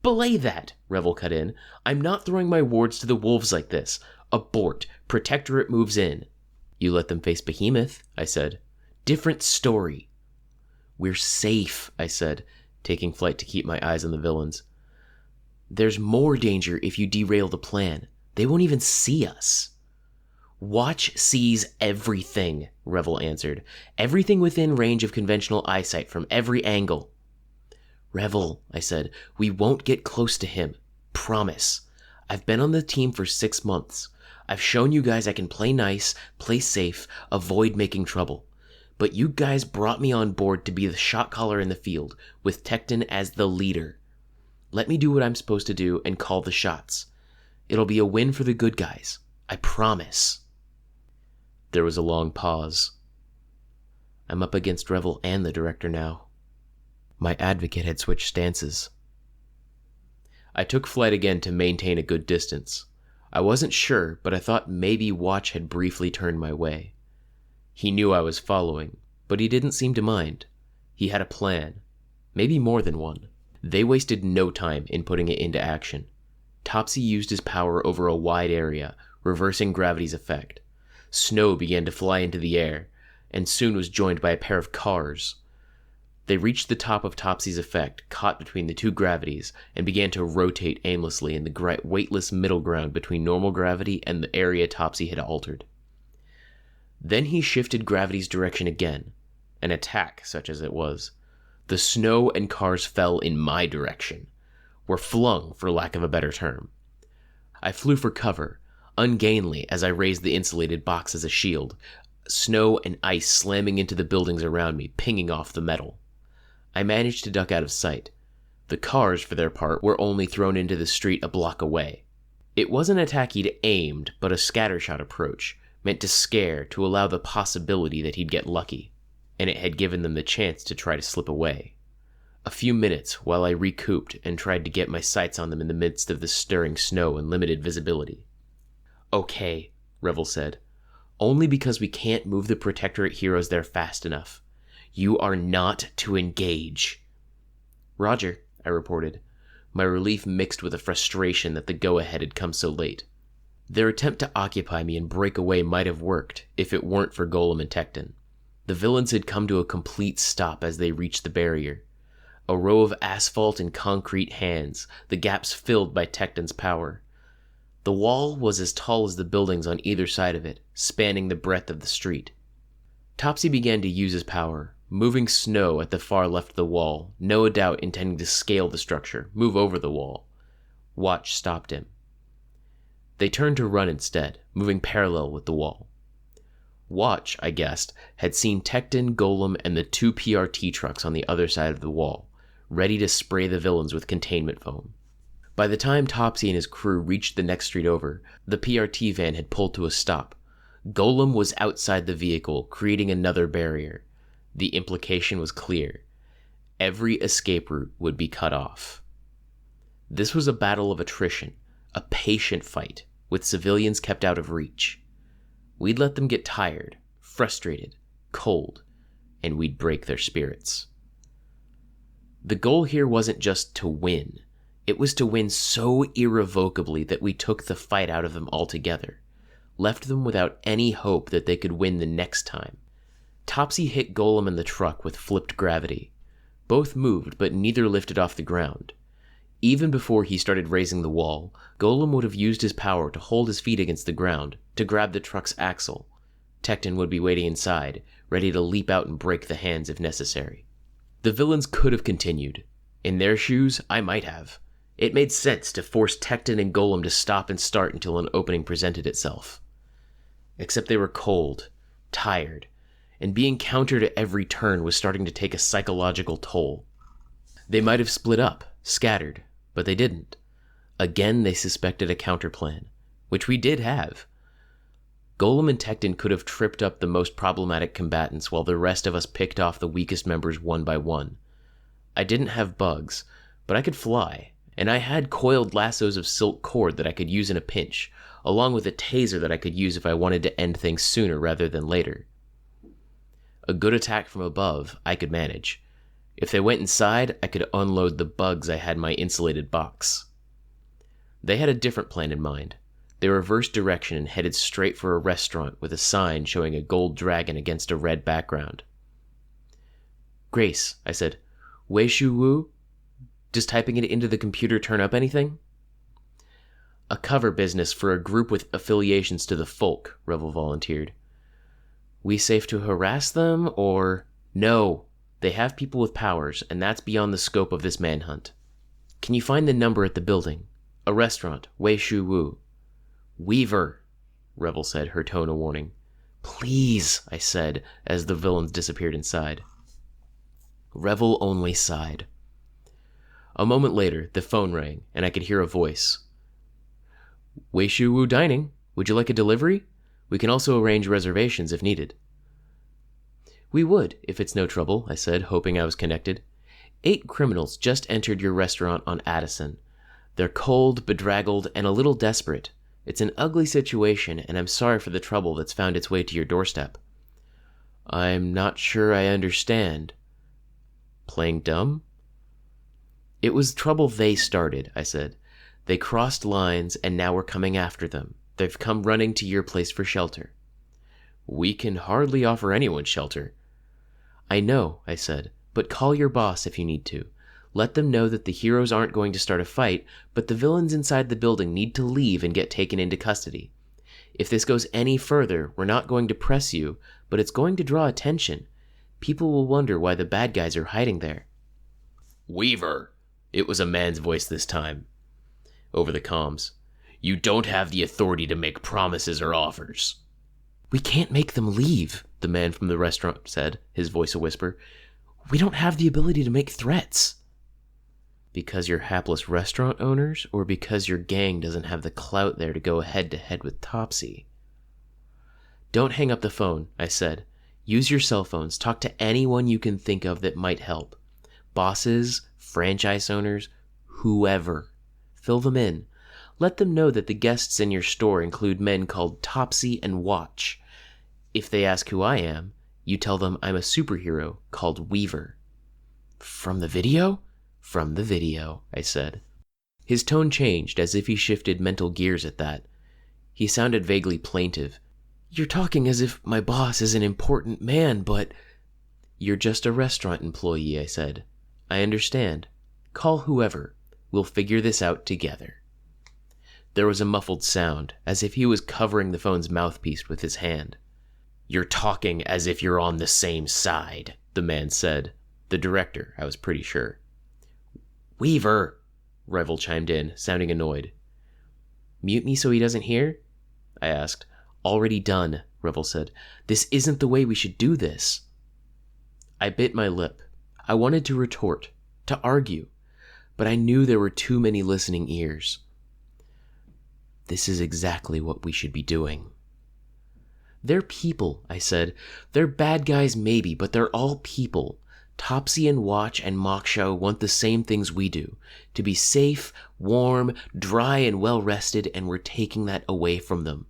"Belay that," Revel cut in. "I'm not throwing my wards to the wolves like this. Abort. Protectorate moves in." You let them face Behemoth, I said. Different story. We're safe, I said, taking flight to keep my eyes on the villains. There's more danger if you derail the plan. They won't even see us. Watch sees everything, Revel answered. Everything within range of conventional eyesight from every angle. Revel, I said, we won't get close to him. Promise. I've been on the team for 6 months. I've shown you guys I can play nice, play safe, avoid making trouble. But you guys brought me on board to be the shot caller in the field, with Tecton as the leader. Let me do what I'm supposed to do and call the shots. It'll be a win for the good guys. I promise. There was a long pause. I'm up against Revel and the director now. My advocate had switched stances. I took flight again to maintain a good distance. I wasn't sure, but I thought maybe Watch had briefly turned my way. He knew I was following, but he didn't seem to mind. He had a plan. Maybe more than one. They wasted no time in putting it into action. Topsy used his power over a wide area, reversing gravity's effect. Snow began to fly into the air, and soon was joined by a pair of cars. They reached the top of Topsy's effect, caught between the two gravities, and began to rotate aimlessly in the weightless middle ground between normal gravity and the area Topsy had altered. Then he shifted gravity's direction again, an attack such as it was. The snow and cars fell in my direction, were flung for lack of a better term. I flew for cover, ungainly as I raised the insulated box as a shield, snow and ice slamming into the buildings around me, pinging off the metal. I managed to duck out of sight. The cars, for their part, were only thrown into the street a block away. It wasn't an attack he'd aimed, but a scattershot approach, meant to scare, to allow the possibility that he'd get lucky, and it had given them the chance to try to slip away. A few minutes while I recouped and tried to get my sights on them in the midst of the stirring snow and limited visibility. Okay, Revel said. Only because we can't move the Protectorate heroes there fast enough. You are not to engage. Roger, I reported, my relief mixed with a frustration that the go-ahead had come so late. Their attempt to occupy me and break away might have worked if it weren't for Golem and Tecton. The villains had come to a complete stop as they reached the barrier. A row of asphalt and concrete hands, the gaps filled by Tecton's power. The wall was as tall as the buildings on either side of it, spanning the breadth of the street. Topsy began to use his power, moving snow at the far left of the wall, no doubt intending to scale the structure, move over the wall. Watch stopped him. They turned to run instead, moving parallel with the wall. Watch, I guessed, had seen Tecton, Golem, and the 2 PRT trucks on the other side of the wall, ready to spray the villains with containment foam. By the time Topsy and his crew reached the next street over, the PRT van had pulled to a stop. Golem was outside the vehicle, creating another barrier. The implication was clear. Every escape route would be cut off. This was a battle of attrition, a patient fight, with civilians kept out of reach. We'd let them get tired, frustrated, cold, and we'd break their spirits. The goal here wasn't just to win. It was to win so irrevocably that we took the fight out of them altogether, left them without any hope that they could win the next time. Topsy hit Golem and the truck with flipped gravity. Both moved, but neither lifted off the ground. Even before he started raising the wall, Golem would have used his power to hold his feet against the ground, to grab the truck's axle. Tecton would be waiting inside, ready to leap out and break the hands if necessary. The villains could have continued. In their shoes, I might have. It made sense to force Tecton and Golem to stop and start until an opening presented itself. Except they were cold, tired, and being countered at every turn was starting to take a psychological toll. They might have split up, scattered, but they didn't. Again, they suspected a counterplan, which we did have. Golem and Tecton could have tripped up the most problematic combatants while the rest of us picked off the weakest members one by one. I didn't have bugs, but I could fly, and I had coiled lassos of silk cord that I could use in a pinch, along with a taser that I could use if I wanted to end things sooner rather than later. A good attack from above I could manage. If they went inside, I could unload the bugs I had in my insulated box. They had a different plan in mind. They reversed direction and headed straight for a restaurant with a sign showing a gold dragon against a red background. "Grace," I said, "Wei Shu Wu? Does typing it into the computer turn up anything?" "A cover business for a group with affiliations to the folk," Revel volunteered. "We safe to harass them, or—" "No. They have people with powers, and that's beyond the scope of this manhunt. Can you find the number at the building? A restaurant, Wei Shu Wu." "Weaver," Revel said, her tone a warning. "Please," I said, as the villains disappeared inside. Revel only sighed. A moment later, the phone rang, and I could hear a voice. "Wei Shu Wu Dining. Would you like a delivery? We can also arrange reservations if needed." "We would, if it's no trouble," I said, hoping I was connected. 8 criminals just entered your restaurant on Addison. They're cold, bedraggled, and a little desperate. It's an ugly situation, and I'm sorry for the trouble that's found its way to your doorstep." "I'm not sure I understand." "Playing dumb?" "It was trouble they started," I said. "They crossed lines, and now we're coming after them. They've come running to your place for shelter." "We can hardly offer anyone shelter." "I know," I said, "but call your boss if you need to. Let them know that the heroes aren't going to start a fight, but the villains inside the building need to leave and get taken into custody. If this goes any further, we're not going to press you, but it's going to draw attention. People will wonder why the bad guys are hiding there." "Weaver," it was a man's voice this time, over the comms, "you don't have the authority to make promises or offers." "We can't make them leave," the man from the restaurant said, his voice a whisper. "We don't have the ability to make threats." "Because you're hapless restaurant owners, or because your gang doesn't have the clout there to go head-to-head with Topsy?" "Don't hang up the phone," I said. "Use your cell phones. Talk to anyone you can think of that might help. Bosses, franchise owners, whoever. Fill them in. Let them know that the guests in your store include men called Topsy and Watch. If they ask who I am, you tell them I'm a superhero called Weaver." "From the video?" "From the video," I said. His tone changed as if he shifted mental gears at that. He sounded vaguely plaintive. "You're talking as if my boss is an important man, but—" "You're just a restaurant employee," I said. "I understand. Call whoever. We'll figure this out together." There was a muffled sound, as if he was covering the phone's mouthpiece with his hand. "You're talking as if you're on the same side," the man said. The director, I was pretty sure. "Weaver," Revel chimed in, sounding annoyed. "Mute me so he doesn't hear?" I asked. "Already done," Revel said. "This isn't the way we should do this." I bit my lip. I wanted to retort, to argue, but I knew there were too many listening ears. "This is exactly what we should be doing." "They're people," I said. "They're bad guys maybe, but they're all people. Topsy and Watch and Moksha want the same things we do. To be safe, warm, dry, and well-rested, and we're taking that away from them.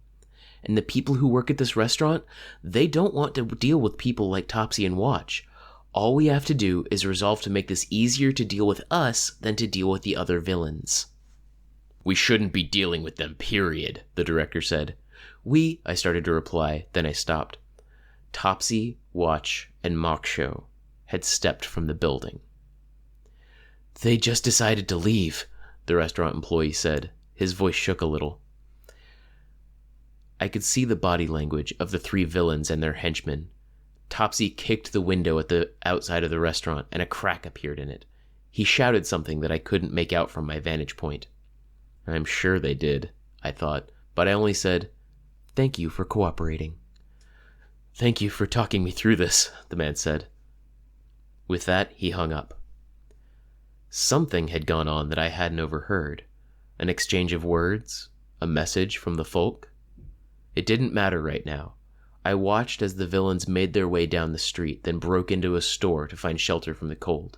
And the people who work at this restaurant, they don't want to deal with people like Topsy and Watch. All we have to do is resolve to make this easier to deal with us than to deal with the other villains." "We shouldn't be dealing with them, period," the director said. I started to reply, then I stopped. Topsy, Watch, and Moksha had stepped from the building. "They just decided to leave," the restaurant employee said. His voice shook a little. I could see the body language of the 3 villains and their henchmen. Topsy kicked the window at the outside of the restaurant, and a crack appeared in it. He shouted something that I couldn't make out from my vantage point. I'm sure they did, I thought, but I only said, "Thank you for cooperating." "Thank you for talking me through this," the man said. With that, he hung up. Something had gone on that I hadn't overheard. An exchange of words, a message from the folk. It didn't matter right now. I watched as the villains made their way down the street, then broke into a store to find shelter from the cold.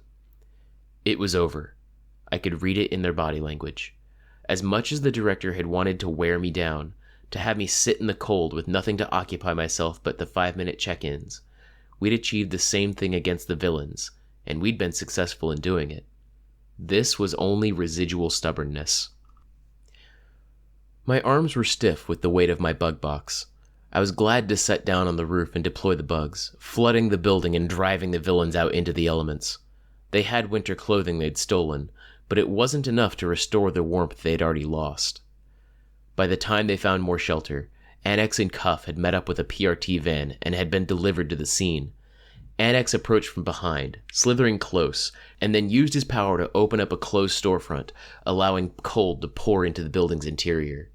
It was over. I could read it in their body language. As much as the director had wanted to wear me down, to have me sit in the cold with nothing to occupy myself but the 5-minute check-ins, we'd achieved the same thing against the villains, and we'd been successful in doing it. This was only residual stubbornness. My arms were stiff with the weight of my bug box. I was glad to set down on the roof and deploy the bugs, flooding the building and driving the villains out into the elements. They had winter clothing they'd stolen, but it wasn't enough to restore the warmth they'd already lost. By the time they found more shelter, Annex and Cuff had met up with a PRT van and had been delivered to the scene. Annex approached from behind, slithering close, and then used his power to open up a closed storefront, allowing cold to pour into the building's interior.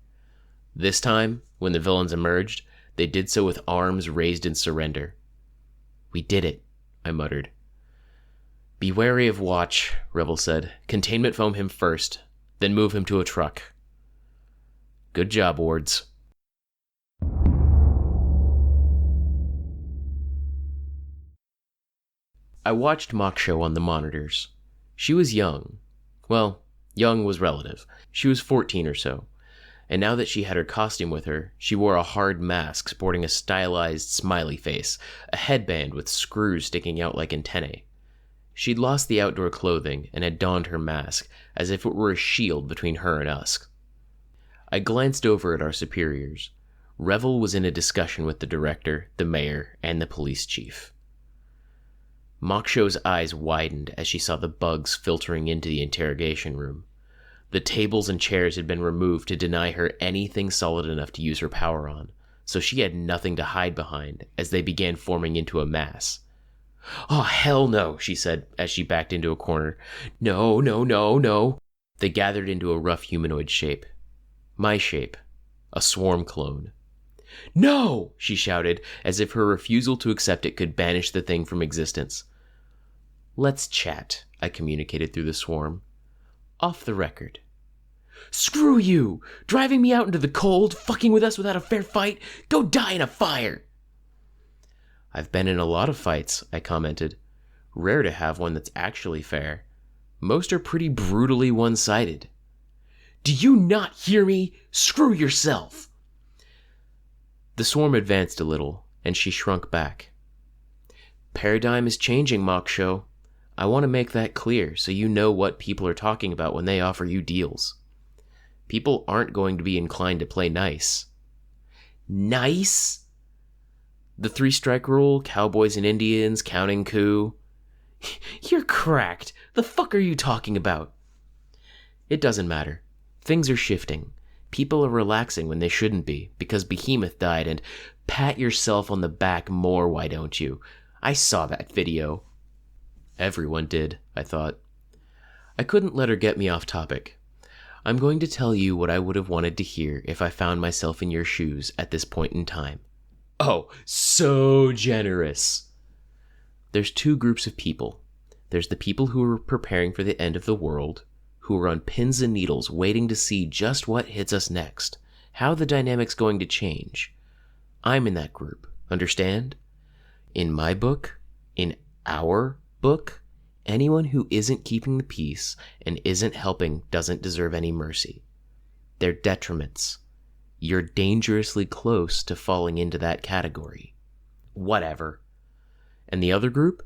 This time, when the villains emerged, they did so with arms raised in surrender. "We did it," I muttered. "Be wary of Watch," Rebel said. "Containment foam him first, then move him to a truck." "Good job, Wards." I watched Mock Show on the monitors. She was young. Well, young was relative. She was 14 or so. And now that she had her costume with her, she wore a hard mask sporting a stylized smiley face, a headband with screws sticking out like antennae. She'd lost the outdoor clothing and had donned her mask, as if it were a shield between her and us. I glanced over at our superiors. Revel was in a discussion with the director, the mayor, and the police chief. Mockshow's eyes widened as she saw the bugs filtering into the interrogation room. The tables and chairs had been removed to deny her anything solid enough to use her power on, so she had nothing to hide behind as they began forming into a mass. "Oh, hell no," she said as she backed into a corner. "No, no, no, no." They gathered into a rough humanoid shape. My shape. A swarm clone. "No!" she shouted, as if her refusal to accept it could banish the thing from existence. "Let's chat," I communicated through the swarm. "Off the record." "Screw you! Driving me out into the cold, fucking with us without a fair fight? Go die in a fire!" "I've been in a lot of fights," I commented. "Rare to have one that's actually fair. Most are pretty brutally one-sided." "Do you not hear me? Screw yourself!" The swarm advanced a little, and she shrunk back. "Paradigm is changing, Mock Show. I want to make that clear so you know what people are talking about when they offer you deals. People aren't going to be inclined to play nice." "Nice?" "The 3-strike rule, cowboys and Indians, counting coup." "You're cracked. The fuck are you talking about?" "It doesn't matter. Things are shifting. People are relaxing when they shouldn't be, because Behemoth died, and pat yourself on the back more, why don't you? I saw that video." Everyone did, I thought. I couldn't let her get me off topic. "I'm going to tell you what I would have wanted to hear if I found myself in your shoes at this point in time." "Oh, so generous." "There's 2 groups of people. There's the people who are preparing for the end of the world, who are on pins and needles waiting to see just what hits us next, how the dynamic's going to change. I'm in that group, understand? In my book, in our book, anyone who isn't keeping the peace and isn't helping doesn't deserve any mercy. They're detriments. You're dangerously close to falling into that category." "Whatever." "And the other group?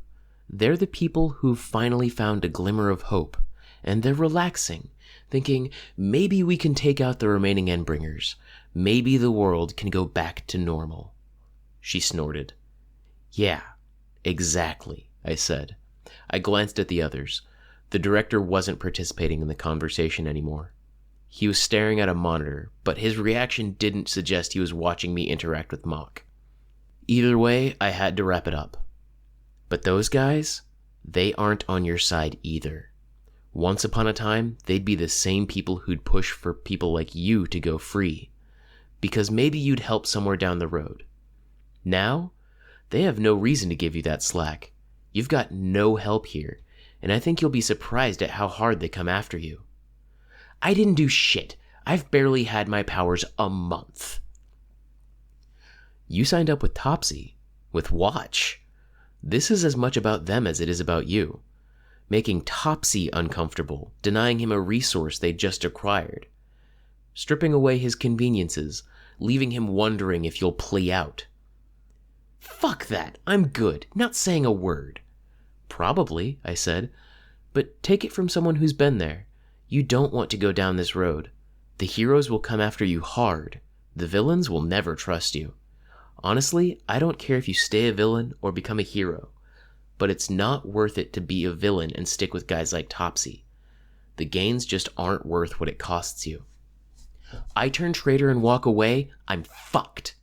They're the people who've finally found a glimmer of hope, and they're relaxing, thinking maybe we can take out the remaining Endbringers. Maybe the world can go back to normal." She snorted. "Yeah, exactly," I said. I glanced at the others. The director wasn't participating in the conversation anymore. He was staring at a monitor, but his reaction didn't suggest he was watching me interact with Mock. Either way, I had to wrap it up. But those guys, they aren't on your side either. Once upon a time, they'd be the same people who'd push for people like you to go free, because maybe you'd help somewhere down the road. Now, they have no reason to give you that slack. You've got no help here, and I think you'll be surprised at how hard they come after you." "I didn't do shit. I've barely had my powers a month." "You signed up with Topsy, with Watch. This is as much about them as it is about you. Making Topsy uncomfortable, denying him a resource they just acquired. Stripping away his conveniences, leaving him wondering if you'll play out." "Fuck that. I'm good. Not saying a word." "Probably," I said, "but take it from someone who's been there. You don't want to go down this road. The heroes will come after you hard. The villains will never trust you. Honestly, I don't care if you stay a villain or become a hero, but it's not worth it to be a villain and stick with guys like Topsy. The gains just aren't worth what it costs you. I turn traitor and walk away, I'm fucked.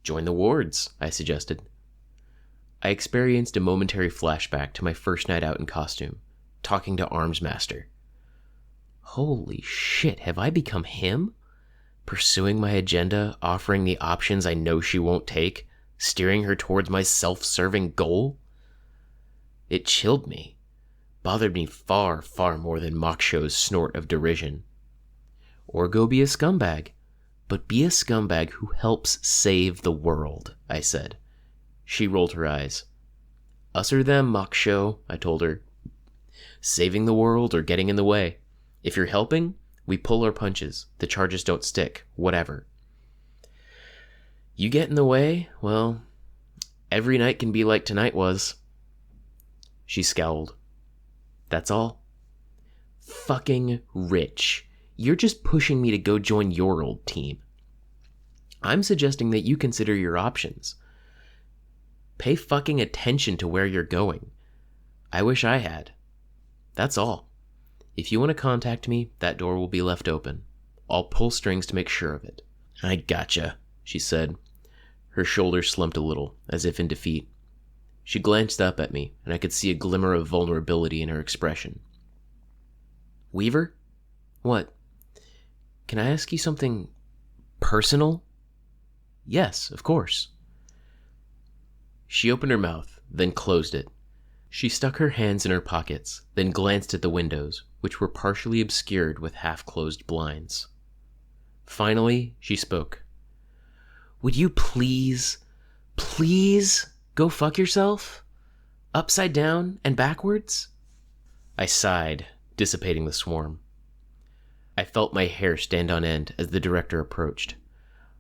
Join the wards, I suggested. I experienced a momentary flashback to my first night out in costume, talking to Armsmaster. Holy shit, have I become him? Pursuing my agenda, offering the options I know she won't take, steering her towards my self-serving goal? It chilled me, bothered me far, far more than Moksho's snort of derision. Or go be a scumbag, but be a scumbag who helps save the world, I said. She rolled her eyes. Us or them, Moksho, I told her. Saving the world or getting in the way. If you're helping, we pull our punches. The charges don't stick. Whatever. You get in the way, well, every night can be like tonight was. She scowled. That's all? Fucking rich. You're just pushing me to go join your old team. I'm suggesting that you consider your options. Pay fucking attention to where you're going. I wish I had. That's all. If you want to contact me, that door will be left open. I'll pull strings to make sure of it. I gotcha, she said. Her shoulders slumped a little, as if in defeat. She glanced up at me, and I could see a glimmer of vulnerability in her expression. Weaver? What? Can I ask you something personal? Yes, of course. She opened her mouth, then closed it. She stuck her hands in her pockets, then glanced at the windows, which were partially obscured with half-closed blinds. Finally, she spoke. Would you please go fuck yourself? Upside down and backwards? I sighed, dissipating the swarm. I felt my hair stand on end as the director approached.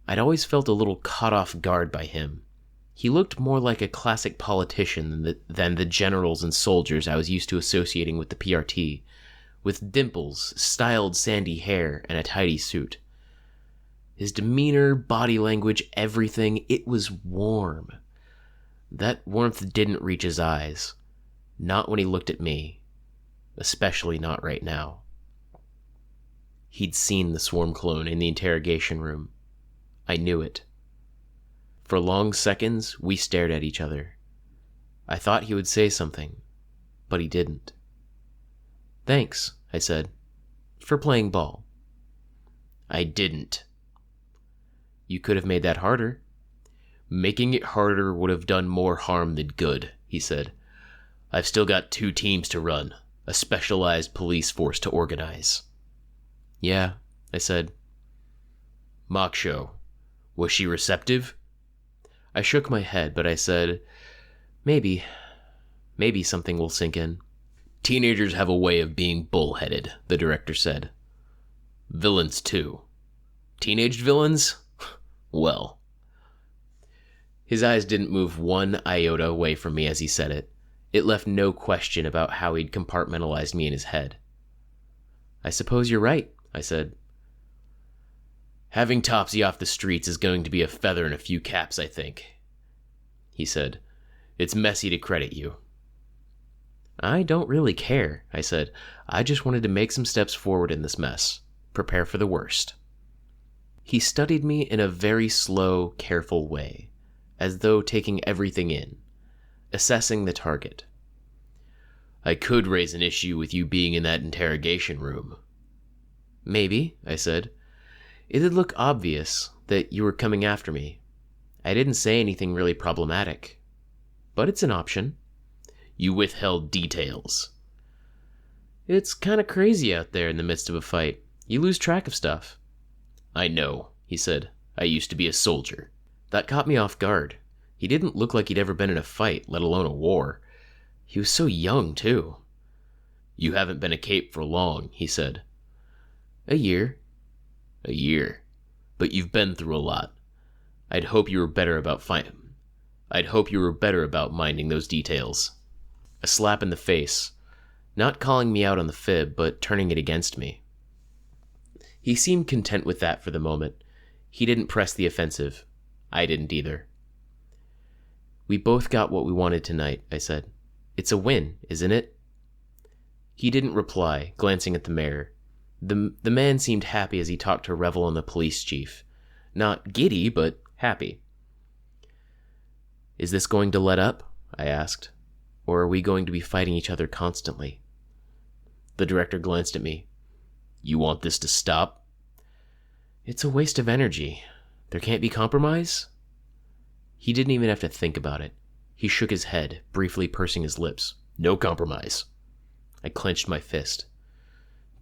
I'd always felt a little caught off guard by him. He looked more like a classic politician than the generals and soldiers I was used to associating with the PRT, with dimples, styled sandy hair, and a tidy suit. His demeanor, body language, everything, it was warm. That warmth didn't reach his eyes. Not when he looked at me. Especially not right now. He'd seen the swarm clone in the interrogation room. I knew it. For long seconds, we stared at each other. I thought he would say something, but he didn't. Thanks, I said, for playing ball. I didn't. You could have made that harder. Making it harder would have done more harm than good, he said. I've still got 2 teams to run, a specialized police force to organize. Yeah, I said. Moksho, was she receptive? I shook my head, but I said, maybe something will sink in. Teenagers have a way of being bullheaded, the director said. Villains, too. Teenage villains? Well. His eyes didn't move one iota away from me as he said it. It left no question about how he'd compartmentalized me in his head. I suppose you're right, I said. Having Topsy off the streets is going to be a feather in a few caps, I think, he said. It's messy to credit you. I don't really care, I said. I just wanted to make some steps forward in this mess. Prepare for the worst. He studied me in a very slow, careful way, as though taking everything in, assessing the target. I could raise an issue with you being in that interrogation room. Maybe, I said. It did look obvious that you were coming after me. I didn't say anything really problematic, but it's an option. You withheld details. It's kind of crazy out there in the midst of a fight. You lose track of stuff. I know, he said. I used to be a soldier. That caught me off guard. He didn't look like he'd ever been in a fight, let alone a war. He was so young, too. You haven't been a cape for long, he said. A year. A year. But you've been through a lot. I'd hope you were better about minding those details. A slap in the face. Not calling me out on the fib, but turning it against me. He seemed content with that for the moment. He didn't press the offensive. I didn't either. We both got what we wanted tonight, I said. It's a win, isn't it? He didn't reply, glancing at the mayor. The man seemed happy as he talked to Revel and the police chief. Not giddy, but happy. Is this going to let up? I asked. Or are we going to be fighting each other constantly? The director glanced at me. You want this to stop? It's a waste of energy. There can't be compromise? He didn't even have to think about it. He shook his head, briefly pursing his lips. No compromise. I clenched my fist.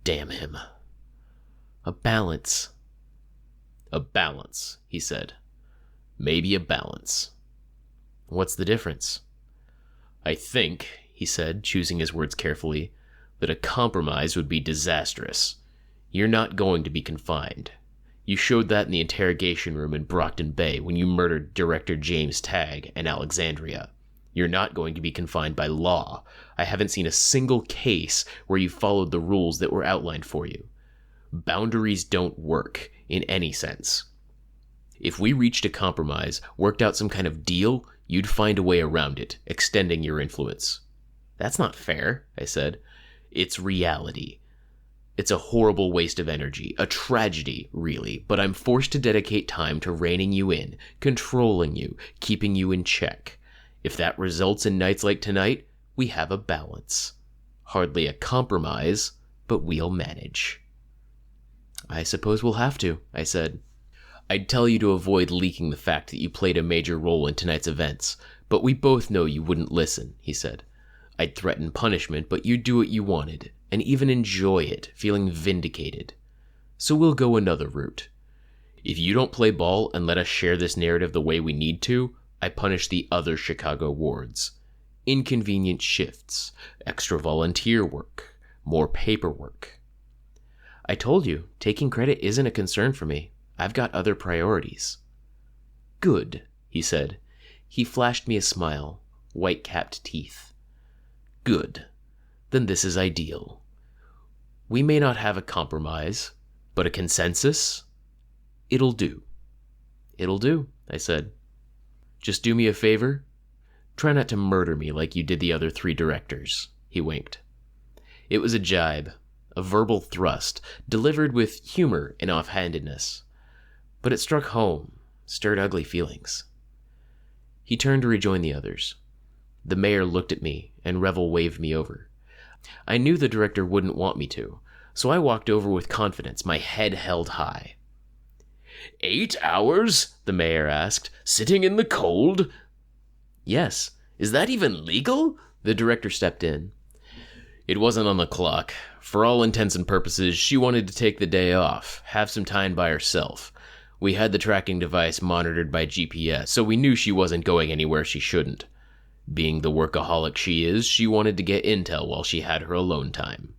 Damn him. A balance. A balance, he said. Maybe a balance. What's the difference? I think, he said, choosing his words carefully, that a compromise would be disastrous. You're not going to be confined. You showed that in the interrogation room in Brockton Bay when you murdered Director James Tagg in Alexandria. You're not going to be confined by law. I haven't seen a single case where you followed the rules that were outlined for you. Boundaries don't work, in any sense. If we reached a compromise, worked out some kind of deal, you'd find a way around it, extending your influence. That's not fair, I said. It's reality. It's a horrible waste of energy, a tragedy, really, but I'm forced to dedicate time to reining you in, controlling you, keeping you in check. If that results in nights like tonight, we have a balance. Hardly a compromise, but we'll manage. I suppose we'll have to, I said. I'd tell you to avoid leaking the fact that you played a major role in tonight's events, but we both know you wouldn't listen, he said. I'd threaten punishment, but you'd do what you wanted, and even enjoy it, feeling vindicated. So we'll go another route. If you don't play ball and let us share this narrative the way we need to, I punish the other Chicago wards. Inconvenient shifts, extra volunteer work, more paperwork. I told you, taking credit isn't a concern for me. I've got other priorities. Good, he said. He flashed me a smile, white-capped teeth. Good. Then this is ideal. We may not have a compromise, but a consensus? It'll do. It'll do, I said. Just do me a favor. Try not to murder me like you did the other 3 directors, he winked. It was a jibe, a verbal thrust, delivered with humor and offhandedness. But it struck home, stirred ugly feelings. He turned to rejoin the others. The mayor looked at me, and Revel waved me over. I knew the director wouldn't want me to, so I walked over with confidence, my head held high. 8 hours? The mayor asked. Sitting in the cold? Yes. Is that even legal? The director stepped in. It wasn't on the clock. For all intents and purposes, she wanted to take the day off, have some time by herself. We had the tracking device monitored by GPS, so we knew she wasn't going anywhere she shouldn't. Being the workaholic she is, she wanted to get intel while she had her alone time.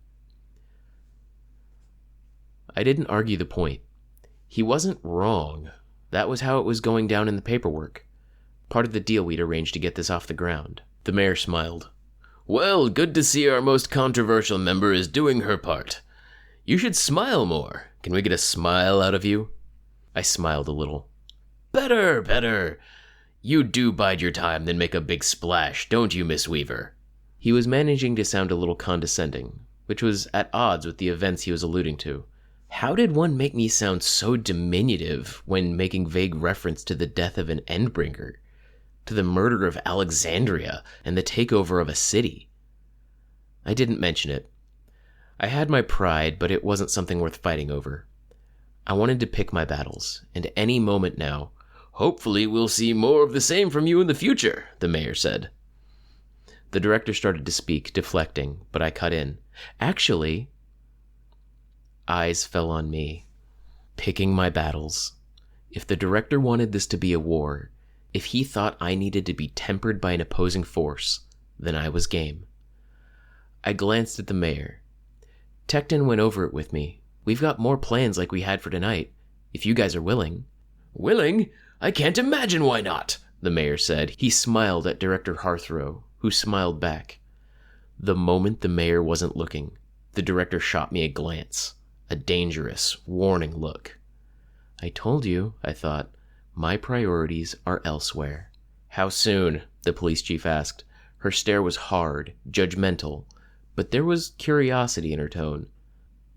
I didn't argue the point. He wasn't wrong. That was how it was going down in the paperwork. Part of the deal we'd arranged to get this off the ground. The mayor smiled. Well, good to see our most controversial member is doing her part. You should smile more. Can we get a smile out of you? I smiled a little. Better, better. You do bide your time, then make a big splash, don't you, Miss Weaver? He was managing to sound a little condescending, which was at odds with the events he was alluding to. How did one make me sound so diminutive when making vague reference to the death of an Endbringer, to the murder of Alexandria, and the takeover of a city? I didn't mention it. I had my pride, but it wasn't something worth fighting over. I wanted to pick my battles, and any moment now. Hopefully we'll see more of the same from you in the future, the mayor said. The director started to speak, deflecting, but I cut in. Actually, eyes fell on me. Picking my battles. If the director wanted this to be a war, if he thought I needed to be tempered by an opposing force, then I was game. I glanced at the mayor. Tecton went over it with me. We've got more plans like we had for tonight, if you guys are willing. Willing? I can't imagine why not, the mayor said. He smiled at Director Harthrow, who smiled back. The moment the mayor wasn't looking, the director shot me a glance, a dangerous, warning look. I told you, I thought. My priorities are elsewhere. How soon? The police chief asked. Her stare was hard, judgmental, but there was curiosity in her tone.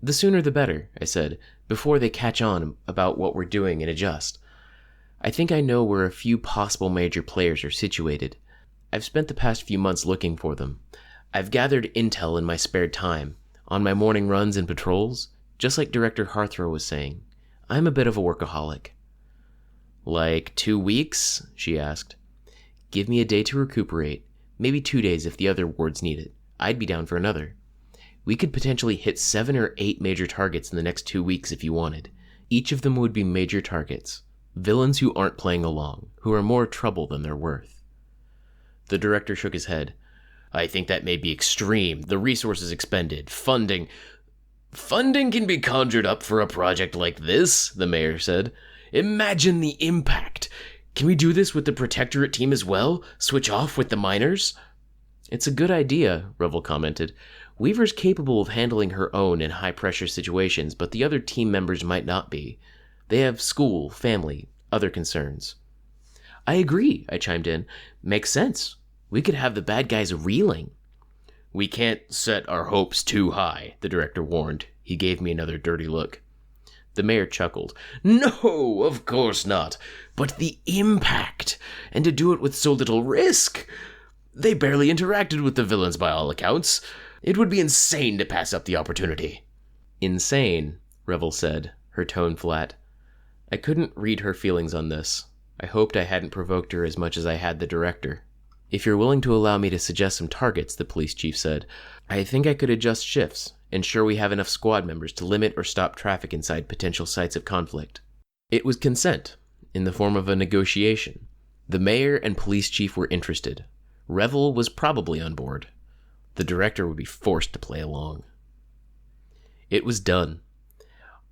The sooner the better, I said, before they catch on about what we're doing and adjust. I think I know where a few possible major players are situated. I've spent the past few months looking for them. I've gathered intel in my spare time, on my morning runs and patrols, just like Director Harthrow was saying. I'm a bit of a workaholic. Like 2 weeks? She asked. Give me a day to recuperate, maybe 2 days if the other wards need it. I'd be down for another. We could potentially hit 7 or 8 major targets in the next 2 weeks if you wanted. Each of them would be major targets. Villains who aren't playing along, who are more trouble than they're worth. The director shook his head. I think that may be extreme. The resources expended, funding can be conjured up for a project like this, the mayor said. Imagine the impact. Can we do this with the Protectorate team as well? Switch off with the miners? It's a good idea, Revel commented. Weaver's capable of handling her own in high-pressure situations, but the other team members might not be. They have school, family, other concerns. I agree, I chimed in. Makes sense. We could have the bad guys reeling. We can't set our hopes too high, the director warned. He gave me another dirty look. The mayor chuckled. No, of course not. But the impact, and to do it with so little risk. They barely interacted with the villains by all accounts. It would be insane to pass up the opportunity. Insane, Revel said, her tone flat. I couldn't read her feelings on this. I hoped I hadn't provoked her as much as I had the director. If you're willing to allow me to suggest some targets, the police chief said, I think I could adjust shifts, ensure we have enough squad members to limit or stop traffic inside potential sites of conflict. It was consent, in the form of a negotiation. The mayor and police chief were interested. Revel was probably on board. The director would be forced to play along. It was done.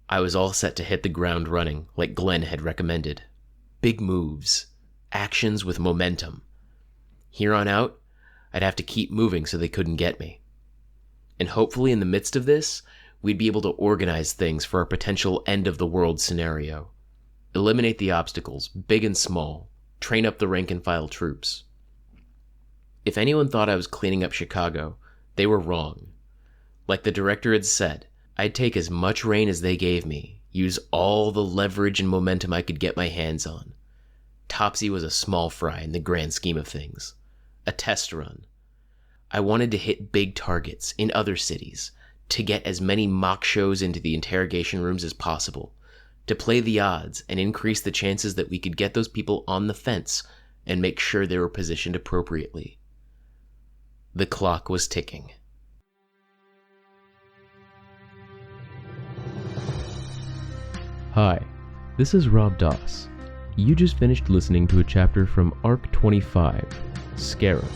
I was all set to hit the ground running, like Glenn had recommended. Big moves. Actions with momentum. Here on out, I'd have to keep moving so they couldn't get me. And hopefully in the midst of this, we'd be able to organize things for our potential end-of-the-world scenario. Eliminate the obstacles, big and small. Train up the rank-and-file troops. If anyone thought I was cleaning up Chicago, they were wrong. Like the director had said, I'd take as much rain as they gave me, use all the leverage and momentum I could get my hands on. Topsy was a small fry in the grand scheme of things. A test run. I wanted to hit big targets in other cities, to get as many mock shows into the interrogation rooms as possible, to play the odds and increase the chances that we could get those people on the fence and make sure they were positioned appropriately. The clock was ticking. Hi, this is Rob Doss. You just finished listening to a chapter from Arc 25, Scarab,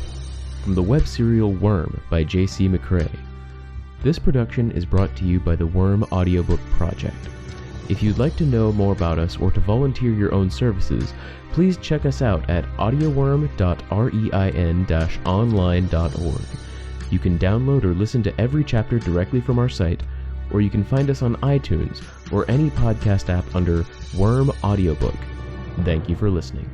from the web serial Worm by J.C. McCrae. This production is brought to you by the Worm Audiobook Project. If you'd like to know more about us or to volunteer your own services, please check us out at audioworm.rein-online.org. You can download or listen to every chapter directly from our site, or you can find us on iTunes or any podcast app under Worm Audiobook. Thank you for listening.